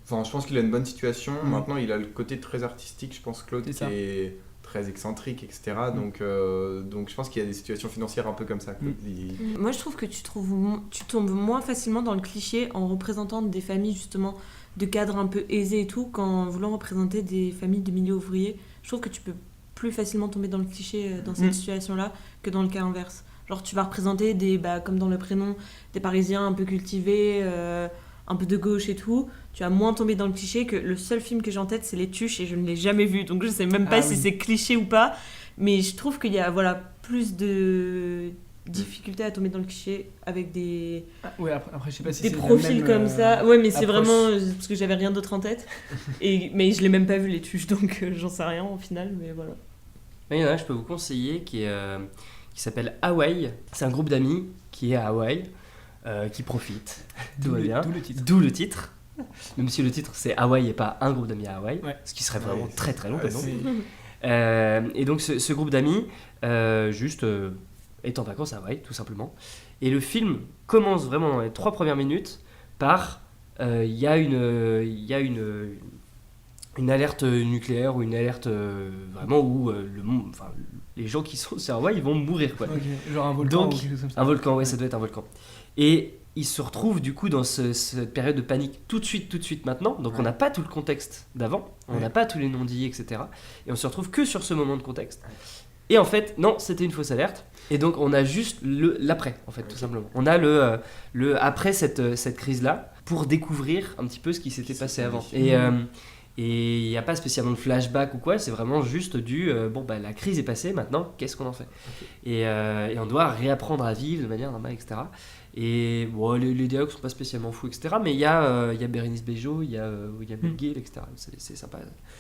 Enfin, je pense qu'il a une bonne situation. Maintenant, il a le côté très artistique. Je pense Claude C'est qui ça. est très excentrique, etc. Donc, je pense qu'il y a des situations financières un peu comme ça. Claude. Moi, je trouve que tu tombes moins facilement dans le cliché en représentant des familles, justement, de cadres un peu aisés et tout, qu'en voulant représenter des familles de milieu ouvrier. Je trouve que tu peux plus facilement tomber dans le cliché dans cette situation-là que dans le cas inverse. Genre, tu vas représenter comme dans le prénom, des Parisiens un peu cultivés, un peu de gauche et tout. Tu vas moins tomber dans le cliché que le seul film que j'ai en tête, c'est Les Tuches, et je ne l'ai jamais vu. Donc, je sais même pas si c'est cliché ou pas. Mais je trouve qu'il y a plus de difficulté à tomber dans le cliché avec des Ouais, après je sais pas si des c'est la profils même, comme ça. Ouais, mais c'est approche. vraiment parce que j'avais rien d'autre en tête. Mais je l'ai même pas vu, Les Tuches, donc j'en sais rien au final. Mais voilà. Il y en a un, je peux vous conseiller, qui s'appelle Hawaï. C'est un groupe d'amis qui est à Hawaï, qui profite. Tout va bien. D'où le titre. D'où le titre. Même si le titre c'est Hawaï et pas un groupe d'amis à Hawaï, Ouais. ce qui serait vraiment Ouais, très très long. pardon. C'est- Et donc ce groupe d'amis, est en vacances à Hawaï, tout simplement. Et le film commence vraiment dans les 3 premières minutes par il y a une alerte nucléaire ou une alerte vraiment où les gens qui sont sur Hawaï ils vont mourir quoi. Ok, genre un volcan Donc, ou quelque chose comme ça. Un volcan, ouais, ça doit être un volcan. Et ils se retrouvent du coup dans cette période de panique tout de suite maintenant. Donc on n'a pas tout le contexte d'avant, on n'a pas tous les non-dits, etc. Et on se retrouve que sur ce moment de contexte. Et en fait, non, c'était une fausse alerte. Et donc on a juste l'après, en fait, tout simplement. On a le après cette crise-là pour découvrir un petit peu ce qui s'était passé avant. Et il n'y a pas spécialement de flashback ou quoi, c'est vraiment juste la crise est passée, maintenant, qu'est-ce qu'on en fait ? Et on doit réapprendre à vivre de manière normale, etc. Et bon, les dialogues sont pas spécialement fous, etc. Mais il y a Bérénice Bejo, il y a Mel Gil, etc. C'est sympa.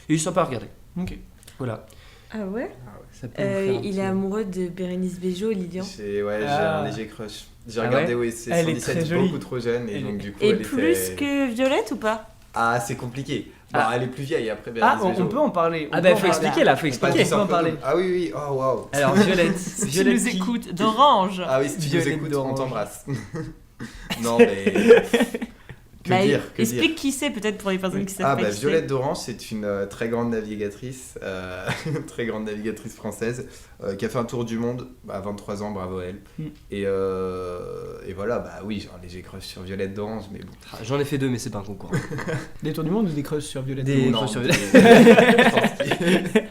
Il est sympa à regarder. Ok. Voilà. Ah ouais. Ça peut vous faire un Il petit- est amoureux de Bérénice Bejo, Lilian. J'ai Ah. un léger crush. J'ai Ah regardé ouais OSC Elle est 117 très jolie. beaucoup trop jeune et Elle donc est- du coup Et elle plus était... que Violette ou pas? Ah, c'est compliqué. Bon, Ah. elle est plus vieille après Ah, Bérénice on Bejo. peut en parler. Ah on bah peut en faut parler. expliquer là, faut On passe expliquer. du on peut en simple parler. double. Ah oui, oh waouh. Alors Violette, Si tu Violette nous qui- écoutes, d'Orange. Ah oui, si tu nous Violette écoutes, d'Orange. on t'embrasse. Non mais... Que dire Explique qui c'est peut-être pour les personnes qui savent Ah pas bah qui c'est. Violette d'Orange, c'est une très grande navigatrice, très grande navigatrice française, qui a fait un tour du monde à 23 ans, bravo à elle. Et voilà, bah oui, j'ai un léger crush sur Violette d'Orange, mais bon. Ah, j'en ai fait 2 mais c'est pas un concours. Des tours du monde ou des crushs sur Violette Des- D'Orange sur- je pense qu'il-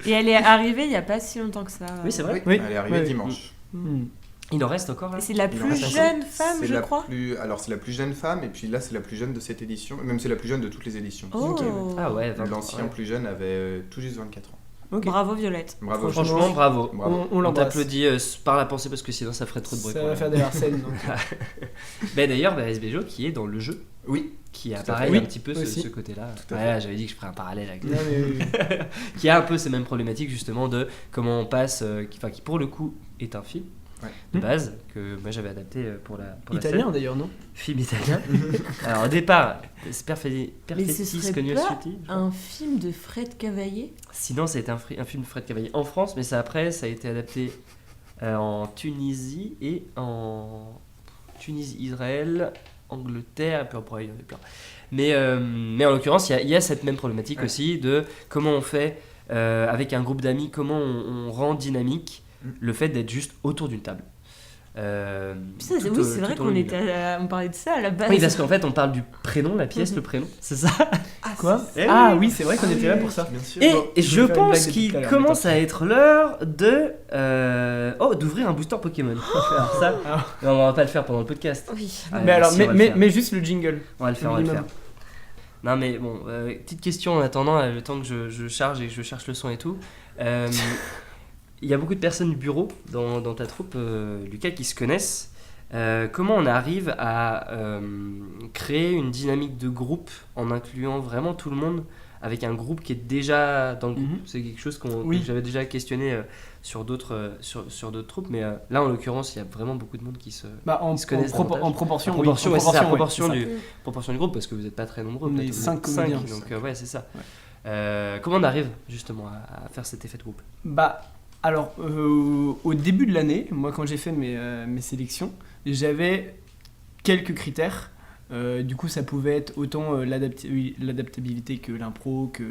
Et elle est arrivée il y a pas si longtemps que ça. Oui, c'est vrai. Oui. Elle est arrivée Oui. dimanche. Hmm. Il en reste encore là. Et c'est la Il en plus reste jeune femme, C'est je la crois. Alors c'est la plus jeune femme, et puis là c'est la plus jeune de cette édition, même c'est la plus jeune de toutes les éditions. Oh. Ok, Ah ouais, 23, L'ancien ouais. plus jeune avait tout juste 24 ans. Ok. Bravo Violette. Bravo. Franchement, bravo. Bravo. On On l'embrasse. t'applaudit par la pensée parce que sinon ça ferait trop de bruit. Ça pour va la- faire des Larsen. donc. Bah, d'ailleurs, Bérénice Bejo qui est dans le jeu, Oui, qui a Tout à pareil fait. un petit peu aussi. ce côté-là. Tout à Ouais, j'avais dit que je ferais un parallèle avec Non, mais- qui a un peu ces mêmes problématiques justement de comment on passe, qui pour le coup est un film Ouais. de base que moi j'avais adapté pour la Italien scène. d'ailleurs, non? Film italien. Alors au départ, c'est Mais ce Perfettis serait Cognosciuti. pas un film de Fred Cavaillé? Sinon, ça a été un film de Fred Cavaillé en France, mais ça après, ça a été adapté en Tunisie et en Tunisie, Israël, Angleterre, et puis après, il y en a plein. Mais en l'occurrence, il y a cette même problématique Ouais. aussi de comment on fait avec un groupe d'amis, comment on rend dynamique le fait d'être juste autour d'une table. Putain, Tout oui, au- c'est vrai tout au qu'on long du était on parlait de ça à la base. Oui, parce qu'en fait, on parle du prénom, la pièce, le prénom, c'est ça. Quoi? Eh Ah oui, c'est vrai qu'on était là pour ça. Bien sûr. Et Bon, je je vais faire une blague pense depuis qu'il tout à l'heure, commence mais à être l'heure de d'ouvrir un booster Pokémon. Alors ça, Ah. mais on va pas le faire pendant le podcast. Oui. Ah, Mais alors, si, on va le faire. mais juste le jingle. On va le faire, on va le minimum. faire. Non mais bon, petite question en attendant, le temps que je charge et que je cherche le son et tout. Il y a beaucoup de personnes du bureau dans ta troupe, Lucas, qui se connaissent. Comment on arrive à créer une dynamique de groupe en incluant vraiment tout le monde avec un groupe qui est déjà dans le groupe? Mhm. C'est quelque chose Oui. que j'avais déjà questionné sur d'autres troupes, mais là en l'occurrence il y a vraiment beaucoup de monde qui se Bah, en, Ils se connaissent en davantage. proportion, en oui. proportion, En ouais, c'est ça, proportion, ouais, c'est ça. proportion du groupe parce que vous n'êtes pas très nombreux. On est peut-être, vous 5 êtes comédiens. donc ouais c'est ça. Ouais. Comment on arrive justement à faire cet effet de groupe? Bah, alors, au début de l'année, moi quand j'ai fait mes sélections, j'avais quelques critères. Du coup, ça pouvait être autant l'adaptabilité que l'impro, que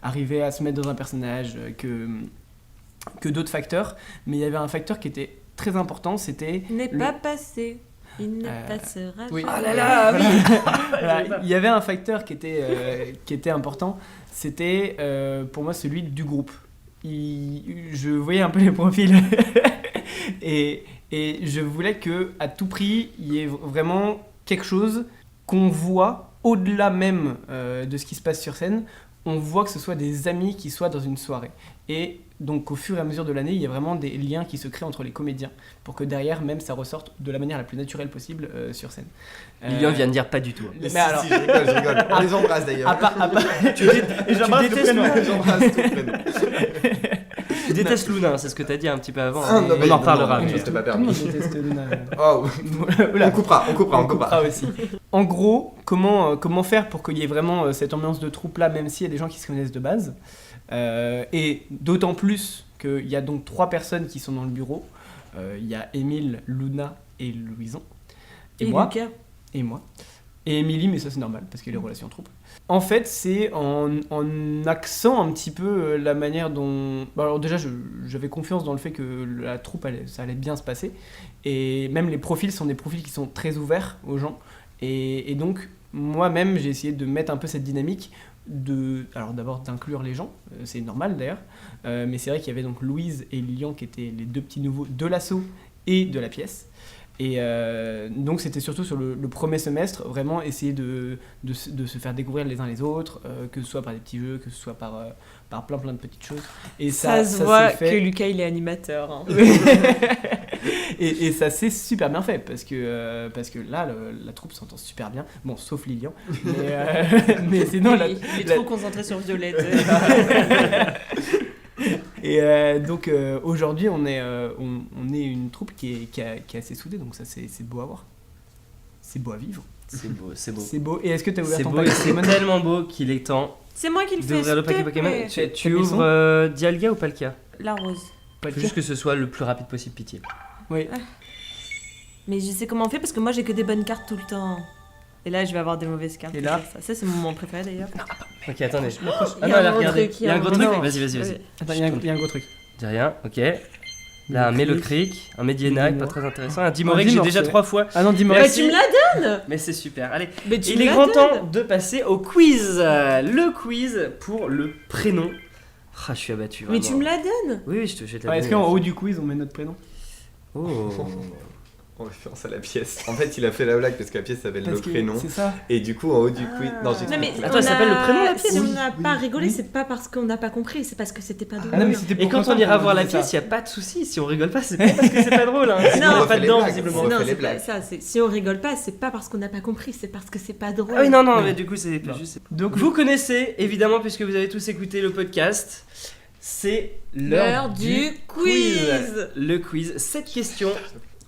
arriver à se mettre dans un personnage, que d'autres facteurs. Mais il y avait un facteur qui était très important, c'était... N'est pas passé. Il ne passera oui. jamais. Ah là là, oui. Voilà, il y avait un facteur qui était important, c'était pour moi celui du groupe. Je voyais un peu les profils et je voulais que à tout prix il y ait vraiment quelque chose qu'on voit au-delà même de ce qui se passe sur scène. On voit que ce soit des amis qui soient dans une soirée. Et donc au fur et à mesure de l'année, il y a vraiment des liens qui se créent entre les comédiens pour que derrière même ça ressorte de la manière la plus naturelle possible sur scène. Lilian vient de dire pas du tout. Mais alors- si, je rigole. On les embrasse d'ailleurs. J'embrasse détestes le prénom. J'embrasse tout le prénom. Tu détestes Luna, c'est ce que t'as dit un petit peu avant. Ah, non, on mais en reparlera. non, mais- non, c'était pas Tout le monde permis. déteste Luna. Oh, Oula. on coupera. aussi. En gros, comment faire pour qu'il y ait vraiment cette ambiance de troupe là, même s'il y a des gens qui se connaissent de base, et d'autant plus qu'il y a donc 3 personnes qui sont dans le bureau. Il y a Émile, Luna et Louison. Et moi. Lucas. Et moi. Et Émilie, mais ça c'est normal parce qu'il y a les relations troupe. En fait, c'est en accent un petit peu la manière dont... Bah, alors déjà, j'avais confiance dans le fait que la troupe, ça allait bien se passer. Et même les profils sont des profils qui sont très ouverts aux gens. Et donc, moi-même, j'ai essayé de mettre un peu cette dynamique alors d'abord d'inclure les gens, c'est normal d'ailleurs. Mais c'est vrai qu'il y avait donc Louise et Lilian qui étaient les 2 petits nouveaux de l'assaut et de la pièce. Et donc c'était surtout sur le premier semestre, vraiment essayer de se faire découvrir les uns les autres, que ce soit par des petits jeux, que ce soit par plein de petites choses. Et Ça se voit s'est fait... que Lucas il est animateur. Hein. et ça s'est super bien fait, parce que là, la troupe s'entend super bien. Bon, sauf Lilian. Mais sinon... Il est trop concentré sur Violette. Et donc aujourd'hui on est une troupe qui est assez soudée, donc ça c'est beau à voir, c'est beau à vivre, C'est beau, c'est beau. c'est beau. Et est-ce que tu as ouvert C'est ton beau et pack c'est Pokémon? tellement beau qu'il est temps C'est moi qui le fais. d'ouvrir le s'il paquet te Pokémon. plaît. Tu Quel ouvres Dialga ou Palkia? La rose. Pas Il de faut juste que ce soit le plus rapide possible, pitié. Oui. Mais je sais comment on fait parce que moi j'ai que des bonnes cartes tout le temps. Et là je vais avoir des mauvaises cartes. Et là Ça c'est mon moment préféré d'ailleurs. Ok, attendez. Il y a Ah non, un elle a gros regardé. truc, Il y a un gros truc. Non. Vas-y. Ouais. Attends, il y a un gros truc. Dis rien, ok. Là, un Melocric, un Medienac, pas très intéressant. Un Dimoré Un que j'ai Dimoré, déjà c'est 3 fois. Ah non, dis-moi. Mais Merci. tu me la donnes. Mais c'est super. Allez, Mais tu il me est la grand donnes. temps de passer au quiz. Le quiz pour le prénom. Ah, je suis abattu. Mais Vraiment. tu me la donnes. Oui, je te la Ouais, est-ce donne. qu'en haut du quiz on met notre prénom? Oh. En référence à la pièce. En fait, il a fait la blague parce que la pièce s'appelle Parce Le que Prénom. c'est ça. Et du coup, en haut du quiz. Non, j'ai Non mais Attends, elle s'appelle Le Prénom, la pièce Si Oui, on n'a oui, pas rigolé, oui. c'est pas parce qu'on n'a pas compris, c'est parce que c'était pas drôle. Ah non, mais c'était pour Et quand qu'on on ira sache, voir la c'est ça. pièce, il n'y a pas de souci. Si on rigole pas, c'est pas parce que c'est pas drôle. Hein. Sinon, Non, on pas refait les dedans, blagues. visiblement. On refait Non, les c'est pas blagues. ça. Si on rigole pas, c'est pas parce qu'on n'a pas compris, c'est parce que c'est pas drôle. Ah oui, non, Oui. mais du coup, c'est Non. juste. Donc Vous connaissez, évidemment, puisque vous avez tous écouté le podcast, c'est L'heure du quiz. Le quiz. 7 questions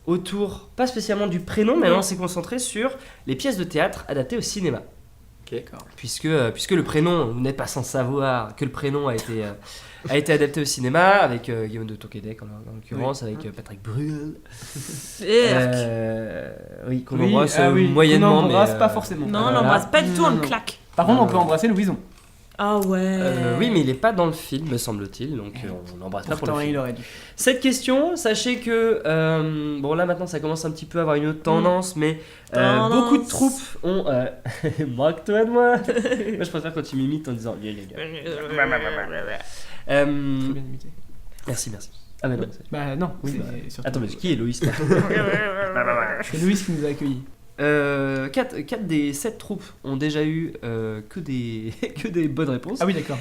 autour, pas spécialement du prénom, mais Non. on s'est concentré sur les pièces de théâtre adaptées au cinéma. D'accord. Puisque le prénom, vous n'êtes pas sans savoir que le prénom a été adapté au cinéma, avec Guillaume de Tonquédec en l'occurrence, avec Patrick Bruel. Oui, qu'on embrasse moyennement. On n'embrasse mais, pas forcément. Non, on Voilà. l'embrasse pas du tout, on Non, le non. claque. Par contre, on peut embrasser Louison. Ah ouais. Oui, mais il est pas dans le film, me semble-t-il, donc on l'embrasse pas pour le Pourtant, film. il aurait dû. Cette question, sachez que bon là maintenant ça commence un petit peu à avoir une autre tendance, mais Tendance. beaucoup de troupes ont moque-toi de moi. Moi je préfère quand tu m'imites en disant yeah, yeah, yeah. Très bien imité. Merci. Ah mais non. Bah non, Oui, c'est bah, surtout- Attends mais qui est Loïs? c'est Louise qui nous a accueillis. 4 des 7 troupes ont déjà eu que des bonnes réponses. Ah oui, d'accord.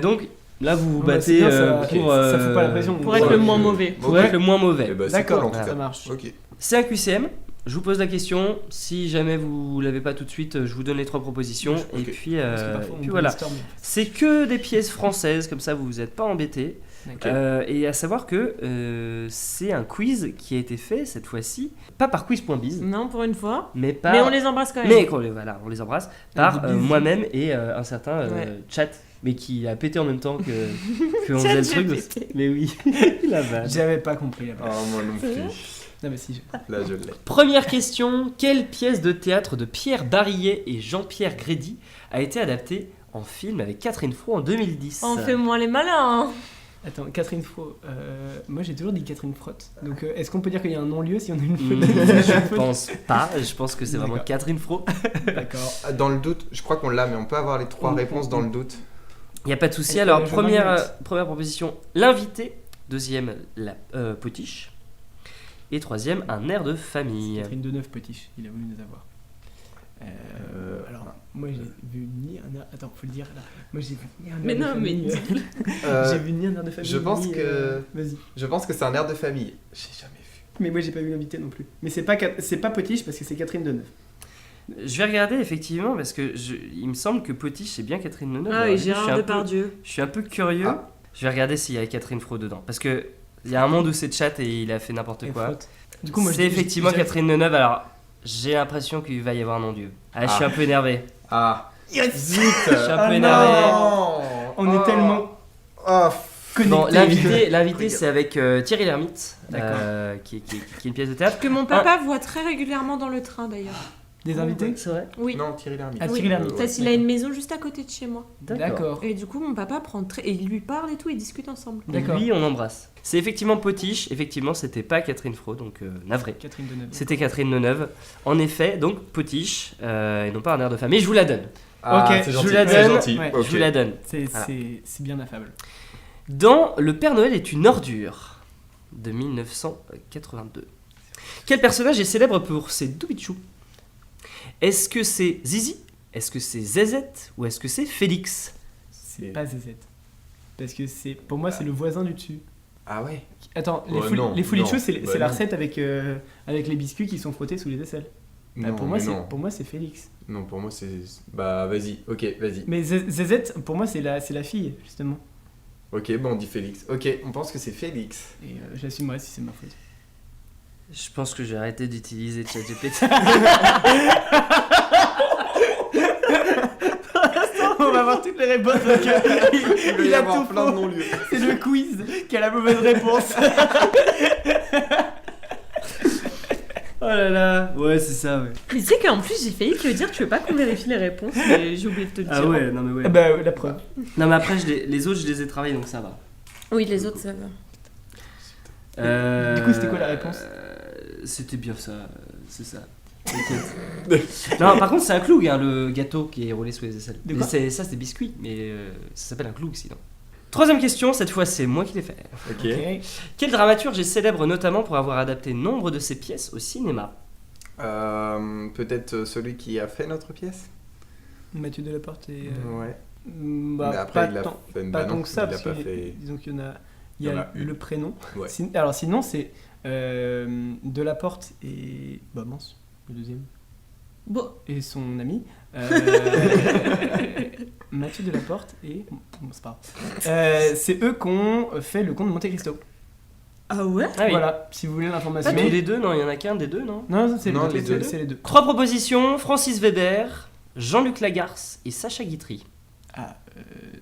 Donc là vous vous Bon, bah, battez c'est bien, ça- pour ça fout pas la pression. Pour être le moins mauvais. pour être le moins mauvais. Eh ben, c'est D'accord, cool, en tout ça cas. marche. Ok. C'est un QCM. Je vous pose la question. Si jamais vous l'avez pas tout de suite, je vous donne les 3 propositions. Ok. Et puis, Parce que parfois, et on puis voilà. brainstorm. C'est que des pièces françaises, comme ça vous vous êtes pas embêtés. D'accord. Et à savoir que c'est un quiz qui a été fait cette fois-ci, pas par quiz.biz, Non, pour une fois. mais par. Mais on les embrasse quand même. Mais voilà, on les embrasse par Des bisous. moi-même et un certain Ouais. chat, mais qui a pété en même temps que on faisait le truc. ChatGPT. Mais oui, la vache. J'avais pas compris la blague. Oh, moi non C'est plus. vrai Non, mais si. Là, je l'ai. Première question, quelle pièce de théâtre de Pierre Barillet et Jean-Pierre Grédy a été adaptée en film avec Catherine Fro en 2010? On fait moins les malins. Hein. Attends, Catherine Fro. Moi, j'ai toujours dit Catherine Frotte. Donc, est-ce qu'on peut dire qu'il y a un non-lieu si on a une faute Je pense pas, je pense que c'est vraiment D'accord. Catherine Fro. D'accord. Dans le doute, je crois qu'on l'a, mais on peut avoir les 3 On- réponses dans le doute. Il n'y a pas de souci. Est-ce Alors, que je m'inquiète première proposition, l'invité. Deuxième, la potiche. Et troisième, un air de famille. Catherine Deneuve Potiche, il a voulu nous avoir. Alors, moi j'ai vu ni un air. Attends, faut le dire là. Moi j'ai vu ni un air Mais de non, famille. J'ai vu ni un air de famille. je pense ni, que- Vas-y. Je pense que c'est un air de famille. J'ai jamais vu. Mais moi j'ai pas vu l'invité non plus. Mais c'est pas Potiche parce que c'est Catherine Deneuve. Je vais regarder effectivement parce que il me semble que Potiche c'est bien Catherine Deneuve. Ah Alors, oui, je suis Gérard un peu- Depardieu. Je suis un peu curieux. Ah. Je vais regarder s'il y a Catherine Fro dedans. Parce que il y a un monde où c'est de chat et il a fait n'importe Et quoi. Frotte. Du coup, moi C'est effectivement Catherine Deneuve. Alors, j'ai l'impression qu'il va y avoir un non-dieu. Ah, je suis Ah. un peu énervé. Ah, Yes zut. Je suis un Ah peu non. énervé. On est tellement Oh, connectés. Bon, l'invité c'est avec Thierry Lhermitte, D'accord. qui est une pièce de théâtre. Que mon papa voit très régulièrement dans le train d'ailleurs. Des invités. C'est vrai. Oui. non, Thierry Lhermitte. Ah, Thierry Lhermitte. Parce qu'il a une maison juste à côté de chez moi. D'accord. Et du coup, mon papa prend et il lui parle et tout, ils discutent ensemble. Et D'accord. lui, on embrasse. C'est effectivement Potiche. Effectivement, c'était pas Catherine Fro, donc navré. Catherine Deneuve. C'était Catherine Deneuve. En effet, donc Potiche, et non pas un air de famille. Je vous la donne. Ah, Ok, c'est je gentil. vous la c'est donne. gentil. Ouais, Ok. Je vous la donne. C'est Voilà. c'est bien affable. Dans Le Père Noël est une ordure de 1982. Quel personnage est célèbre pour ses doubichous? Est-ce que c'est Zizi? Est-ce que c'est Zezette? Ou est-ce que c'est Félix? C'est pas Zezette. Parce que c'est pour moi c'est le voisin du dessus. Ah ouais. Attends, Non, les folichos non, c'est bah la non. recette avec les biscuits qui sont frottés sous les aisselles. Bah, Non, pour moi mais non. c'est Félix. Non, pour moi c'est. Bah vas-y, ok, vas-y. Mais Zezette pour moi c'est la fille justement. Ok, bon, on dit Félix. Ok, on pense que c'est Félix. Et j'assumerai si c'est ma faute. Je pense que j'ai arrêté d'utiliser ChatGPT. On va avoir toutes les réponses. Donc, Il va y a avoir tout plein de faux. non-lieux. C'est le quiz qui a la mauvaise réponse. Oh là là. Ouais, c'est ça, ouais. Mais tu sais qu'en plus, j'ai failli te le dire, tu veux pas qu'on vérifie les réponses, mais j'ai oublié de te le dire. Ah ouais, non mais ouais. Bah la preuve. Non mais après, les autres, je les ai travaillés, donc ça va. Oui, les autres, ça va. Du coup, c'était quoi la réponse C'était bien ça, c'est ça. T'inquiète. Non, par contre, c'est un cloug, hein, le gâteau qui est roulé sous les aisselles. De Mais quoi ça, c'est biscuit, mais ça s'appelle un cloug sinon. Troisième question, cette fois, c'est moi qui l'ai fait. Ok. Quel dramaturge est célèbre notamment pour avoir adapté nombre de ses pièces au cinéma? Peut-être celui qui a fait notre pièce. Mathieu Delaporte et. Ouais. Bah, Mais après, pas il a tant, fait. pas Bah tant non, que ça, il a parce pas que fait. disons qu'il y en a. Il Il y y en a a une. le prénom. Ouais. Alors sinon c'est Delaporte et bah mince le deuxième Bon, et son ami Mathieu Delaporte et bon, c'est pas grave. C'est eux qui ont fait le Comte de Monte Cristo. ah ouais? Ah oui. Voilà, si vous voulez l'information. Pas tous les deux, non, il y en a qu'un des deux, non? Non, c'est Non, les deux. deux. C'est les deux. Trois propositions, Francis Weber, Jean-Luc Lagarce et Sacha Guitry. Ah,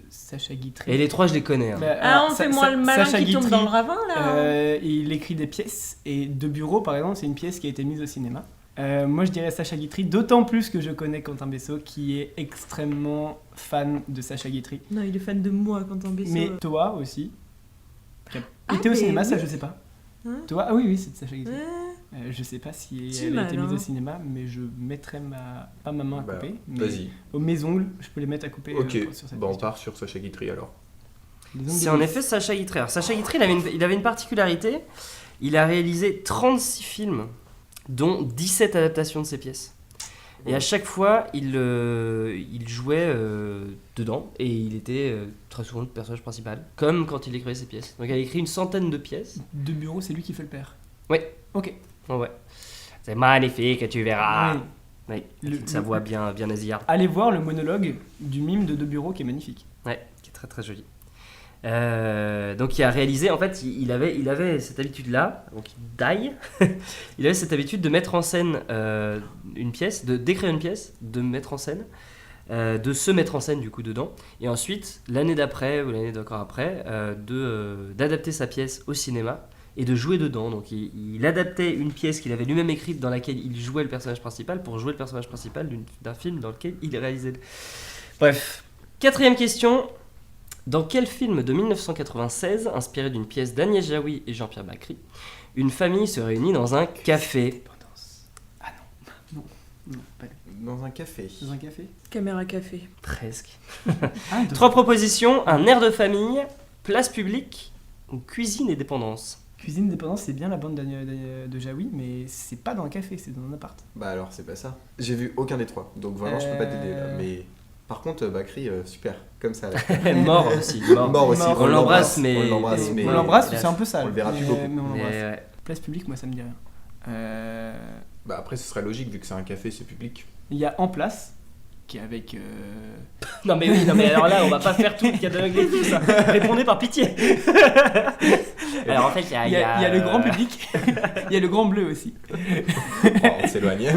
Sacha Guitry. Et les trois, je les connais. Hein. Bah, Ah, alors, on fait moins le malin Sacha qui tombe Guitry, dans le ravin, là. il écrit des pièces et De Bureau par exemple c'est une pièce qui a été mise au cinéma. Moi je dirais Sacha Guitry, d'autant plus que je connais Quentin Bessot qui est extrêmement fan de Sacha Guitry. Non, il est fan de moi, Quentin Bessot. Mais toi aussi. Ah, était au mais cinéma, ça oui. je sais pas. Hein Toi, ah oui, c'est de Sacha Guitry. Ouais. Je sais pas si Tu elle a été malin. mise au cinéma, mais je mettrai pas ma main à Bah, couper. Mais Vas-y. mes ongles, je peux les mettre à couper. Ok. Sur cette Bon, on question. part sur Sacha Guitry alors. Les ongles C'est de en Nice. effet Sacha Guitry. Alors, Sacha Guitry, il avait une particularité. Il a réalisé 36 films, dont 17 adaptations de ses pièces. Et à chaque fois, il jouait dedans et il était très souvent le personnage principal, comme quand il écrivait ses pièces. Donc il a écrit une centaine de pièces. De Bureau, c'est lui qui fait le père. Ouais. Ok. Oh, ouais. C'est magnifique, tu verras. Oui. Ouais, Le- sa voix bien nasillarde. Allez voir le monologue du mime de Bureau qui est magnifique. Ouais, qui est très très joli. Donc il a réalisé, en fait, il avait cette habitude-là, donc il die. Il avait cette habitude de mettre en scène une pièce, d'écrire une pièce, de mettre en scène, de se mettre en scène du coup dedans, et ensuite l'année d'après ou l'année d'encore après, d'adapter sa pièce au cinéma et de jouer dedans. Donc il adaptait une pièce qu'il avait lui-même écrite dans laquelle il jouait le personnage principal pour jouer le personnage principal d'un film dans lequel il réalisait. Bref, 4e question. Dans quel film de 1996, inspiré d'une pièce d'Agnès Jaoui et Jean-Pierre Bacry, une famille se réunit dans un café? Ah non, pas Dans un café. dans un café. Caméra café. Presque. Ah, 3 propositions, un air de famille, place publique ou cuisine et dépendance. Cuisine dépendance, c'est bien la bande de Jaoui, mais c'est pas dans un café, c'est dans un appart. Bah alors, c'est pas ça. J'ai vu aucun des 3, donc vraiment, je peux pas t'aider là. Mais par contre, Bacry, super, comme ça. Là. Mort aussi. Mort aussi. Mort. On l'embrasse, mais... On l'embrasse, mais... On l'embrasse, hélas. c'est un peu sale. On le verra plus mais- beaucoup. mais on Mais, l'embrasse. ouais. Place publique, moi ça me dit rien. Bah après, ce serait logique, vu que c'est un café, c'est public. Il y a En Place, qui est avec. Non mais oui, non mais alors là, on va pas faire tout le catalogue des films, ça. Répondez par pitié. Alors en fait, Il y a le grand public, il y a le grand bleu aussi. Oh, on s'éloigne.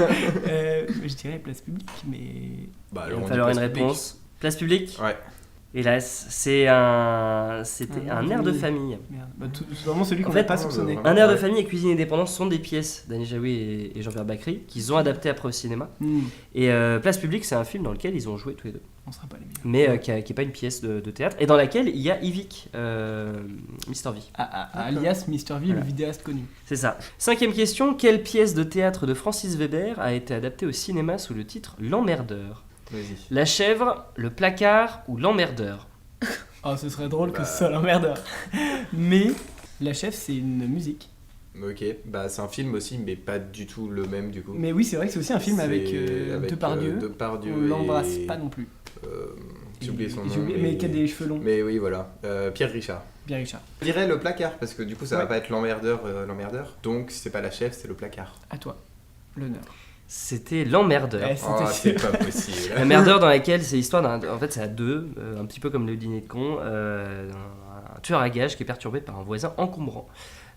Je dirais Place publique, mais. Bah Il alors, va on falloir dit une place publique. réponse. Place publique? Ouais. Hélas, c'était un air de famille. Merde. Bah, c'est vraiment celui qu'on En n'a fait, pas soupçonné. vraiment. Un air de Ouais. famille et cuisine et dépendance sont des pièces d'Agnès Jaoui et Jean-Pierre Bacry qu'ils ont adapté après au cinéma. Et Place publique, c'est un film dans lequel ils ont joué tous les deux. On sera pas les meilleurs. Mais qui est pas une pièce de théâtre et dans laquelle il y a Yvick, Mr V. Alias Mr. V, Voilà. le vidéaste connu. C'est ça. 5e question, quelle pièce de théâtre de Francis Weber a été adaptée au cinéma sous le titre L'Emmerdeur? Vas-y. La chèvre, le placard ou l'emmerdeur? Oh, ce serait drôle Bah. que ce soit l'emmerdeur. Mais La Chef, c'est une musique. Ok, bah c'est un film aussi, mais pas du tout le même du coup. Mais oui, c'est vrai que c'est aussi un film avec, Depardieu. Depardieu On l'embrasse et- pas non plus. J'ai oublié son J'ai nom. oublié, mais qui a des cheveux longs. Mais oui, voilà. Pierre Richard. Bien Richard. Je dirais le placard, parce que du coup, ça va Ouais. pas être l'emmerdeur. Donc, si c'est pas la chef, c'est le placard. À toi. L'honneur. C'était l'emmerdeur. Ouais, Oh, c'était c'est pas possible. L'emmerdeur dans laquelle c'est l'histoire d'un... En fait, c'est à deux, un petit peu comme le dîner de con, un tueur à gages qui est perturbé par un voisin encombrant.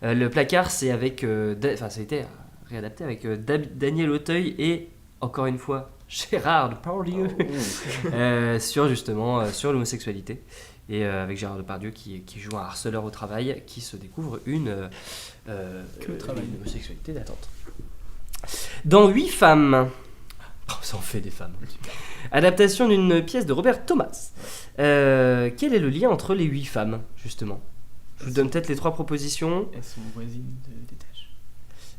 Le placard, c'est avec... Enfin, ça a été réadapté avec Daniel Auteuil et, encore une fois, Gérard Depardieu, sur justement sur l'homosexualité. Et avec Gérard Depardieu qui joue un harceleur au travail qui se découvre une homosexualité latente. Dans 8 femmes, oh, ça en fait des femmes. Adaptation d'une pièce de Robert Thomas. Quel est le lien entre les 8 femmes, justement? Je vous donne peut-être les 3 propositions. Elles sont voisines d'étage.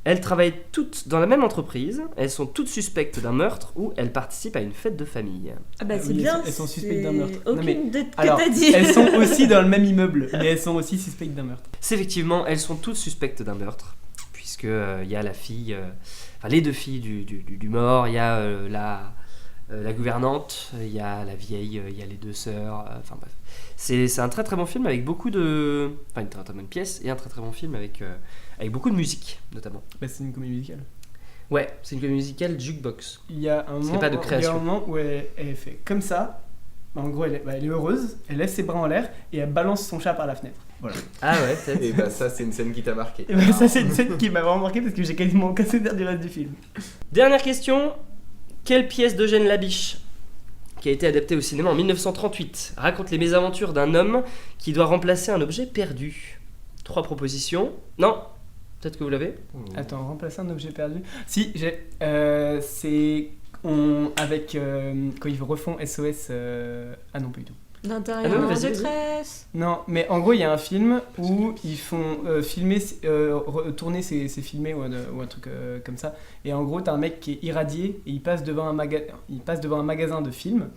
Elles travaillent toutes dans la même entreprise, elles sont toutes suspectes d'un meurtre ou elles participent à une fête de famille. Ah bah Ah c'est oui, bien. elles sont c'est suspectes d'un meurtre. Non, mais- Aucune de que Alors, t'as dit. elles sont aussi dans le même immeuble, mais elles sont aussi suspectes d'un meurtre. C'est effectivement, elles sont toutes suspectes d'un meurtre, puisque il y a la fille, enfin les 2 filles du mort, il y a la gouvernante, il y a la vieille, il y a les 2 sœurs, enfin bref. C'est un très très bon film avec beaucoup de... Enfin une très très bonne pièce et un très très bon film avec beaucoup de musique notamment. Bah, c'est une comédie musicale. Ouais, c'est une comédie musicale jukebox. Il y a un qu'il y a moment, pas de il y a création. un moment où elle fait comme ça. En gros, elle est heureuse, elle laisse ses bras en l'air et elle balance son chat par la fenêtre. Voilà. Ah ouais, peut-être. Et bah, ça, c'est une scène qui t'a marqué. Et bah, ça, c'est une scène qui m'a vraiment marqué parce que j'ai quasiment aucun souvenir du reste du film. Dernière question. Quelle pièce d'Eugène Labiche, qui a été adaptée au cinéma en 1938, raconte les mésaventures d'un homme qui doit remplacer un objet perdu? 3 propositions. Non? Peut-être que vous l'avez? Attends, remplacer un objet perdu. Si, j'ai. C'est. Avec. Quand ils refont SOS. Ah non, pas du tout. L'intérieur Ah non, en vas-y, vas-y. détresse. Non, mais en gros, il y a un film où ils font tourner, c'est filmé ou un truc comme ça. Et en gros, t'as un mec qui est irradié et il passe devant un magasin de films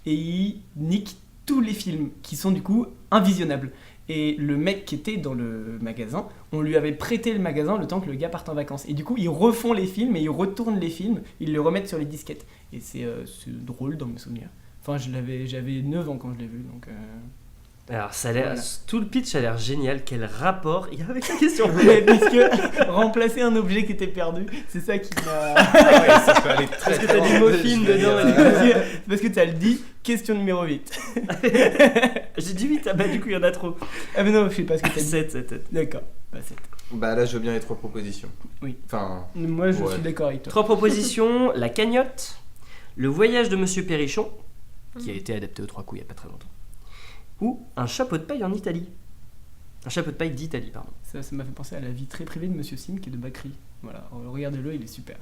et il nique tous les films qui sont du coup invisionnables. Et le mec qui était dans le magasin, on lui avait prêté le magasin le temps que le gars parte en vacances. Et du coup, ils refont les films et ils retournent les films, ils les remettent sur les disquettes. Et c'est drôle dans mes souvenirs. Enfin, j'avais 9 ans quand je l'ai vu, donc... Alors, ça a l'air, Voilà. tout le pitch a l'air génial. Quel rapport il y a avec la question? Mais puisque remplacer un objet qui était perdu, c'est ça qui m'a... ça peut aller très Parce que très t'as du loin. mot film Je vais dedans, dire, Parce que tu as le dit, question numéro 8. J'ai dit 8, ah bah du coup il y en a trop. Ah mais non, je sais pas ce que t'as dit. 7. D'accord, bah 7. Bah là, je veux bien les 3 propositions. Oui. Enfin, Moi, je Ouais. suis d'accord avec toi. 3 propositions, La Cagnotte, Le Voyage de Monsieur Perrichon, qui a été adapté aux 3 coups il y a pas très longtemps, ou Un chapeau de paille en Italie. Un chapeau de paille d'Italie, pardon. Ça m'a fait penser à la vie très privée de Monsieur Sim qui est de Bakri. Voilà, regardez-le, il est super.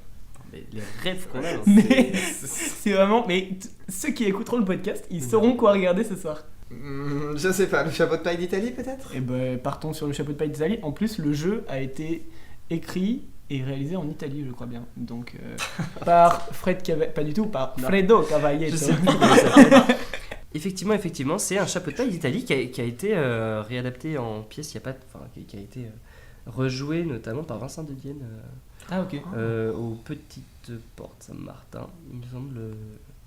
Mais les rêves qu'on a. Mais c'est vraiment. Mais ceux qui écouteront le podcast, ils sauront quoi regarder ce soir. Je sais pas, le chapeau de paille d'Italie peut-être. Et ben partons sur le chapeau de paille d'Italie. En plus, le jeu a été écrit et réalisé en Italie, je crois bien. Donc par pas du tout, par Fredo Cavalietto. Je sais plus comment il s'appelle. Effectivement, c'est un chapeau de paille d'Italie qui a été réadapté en pièce, qui a été rejoué notamment par Vincent de Dienne Ah ok. aux Petites Portes Saint-Martin, il me semble,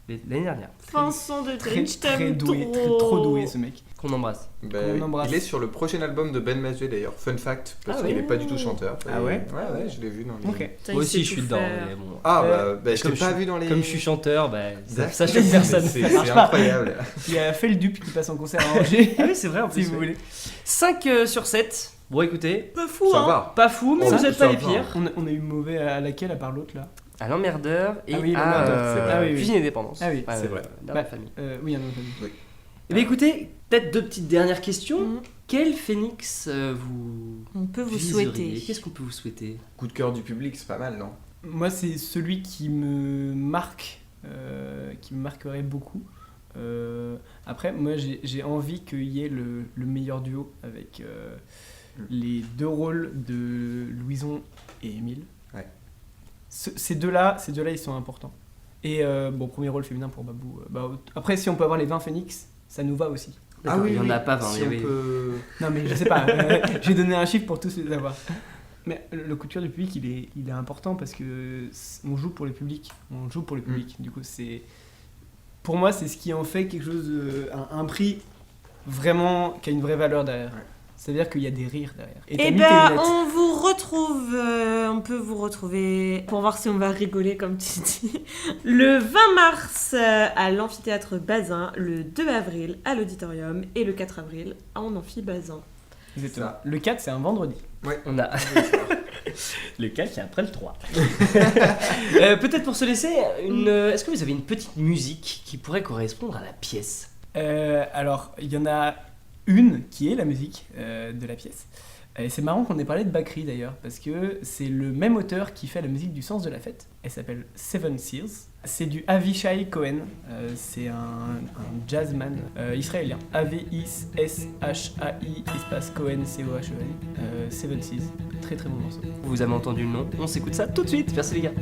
l'année dernière. Vincent de Très, Dienne, je très t'aime doué, trop. trop doué ce mec. Qu'on embrasse. On embrasse. Il est sur le prochain album de Ben Mazué d'ailleurs, fun fact, parce Ah qu'il ouais. est pas du tout chanteur. Ah ouais. Ouais, je l'ai vu dans les... Ok. Putain, Moi il sait aussi, je suis tout dedans. faire. mais bon. Ah je Comme t'ai pas je- vu dans les... Comme je suis chanteur, ça D'accord. choque personne. C'est marche pas. incroyable. Il y a Feldup qui passe en concert à Angers. Ah oui, c'est vrai en plus. si vous voulez. 5 sur 7. Bon, écoutez, Pas fou, Ça hein. va. pas fou, mais Ça, vous êtes ça pas les va. pires. On a eu mauvais à laquelle à part l'autre là. À l'emmerdeur et Ah oui, à l'emmerdeur, c'est vrai. Ah oui, oui. Cuisine et Dépendance. Ah oui, Ouais, c'est vrai. Dans Bah, la famille. Oui, un autre. Eh bien, écoutez, peut-être deux petites dernières questions. Mhm. Quel phénix vous On peut vous viseriez souhaiter. Qu'est-ce qu'on peut vous souhaiter? Coup de cœur du public, c'est pas mal, non? Moi, c'est celui qui me marque, qui me marquerait beaucoup. Après, moi, j'ai envie qu'il y ait le meilleur duo avec les deux rôles de Louison et Émile. Ouais. Ces deux-là, ils sont importants. Et bon, premier rôle féminin pour Babou. Après, si on peut avoir les 20 phénix, ça nous va aussi. D'accord, il y en a pas 20. Si il y on avait- peut... Non, mais je sais pas. J'ai donné un chiffre pour tous les avoir. Mais le coup de cœur du public, il est important parce que on joue pour le public. On joue pour le public. Du coup, pour moi, c'est ce qui en fait quelque chose, un prix vraiment qui a une vraie valeur derrière. Ouais. C'est-à-dire qu'il y a des rires derrière. Et Eh t'as mis tes ben, lunettes. on vous retrouve, on peut vous retrouver pour voir si on va rigoler, comme tu dis, le 20 mars à l'amphithéâtre Bazin, le 2 avril à l'auditorium et le 4 avril en amphi Bazin. Exactement. Ça. Le 4, c'est un vendredi. On a le 4 qui est après le 3. Peut-être pour se laisser, est-ce que vous avez une petite musique qui pourrait correspondre à la pièce? Alors, il y en a une qui est la musique de la pièce. Et c'est marrant qu'on ait parlé de Bakri d'ailleurs, parce que c'est le même auteur qui fait la musique du Sens de la Fête. Elle s'appelle Seven Seals. C'est du Avishai Cohen. C'est un jazzman israélien. A-V-I-S-H-A-I espace Cohen C-O-H-E-N. Seven Seals. Très très bon morceau. Vous avez entendu le nom, on s'écoute ça tout de suite. Merci les gars.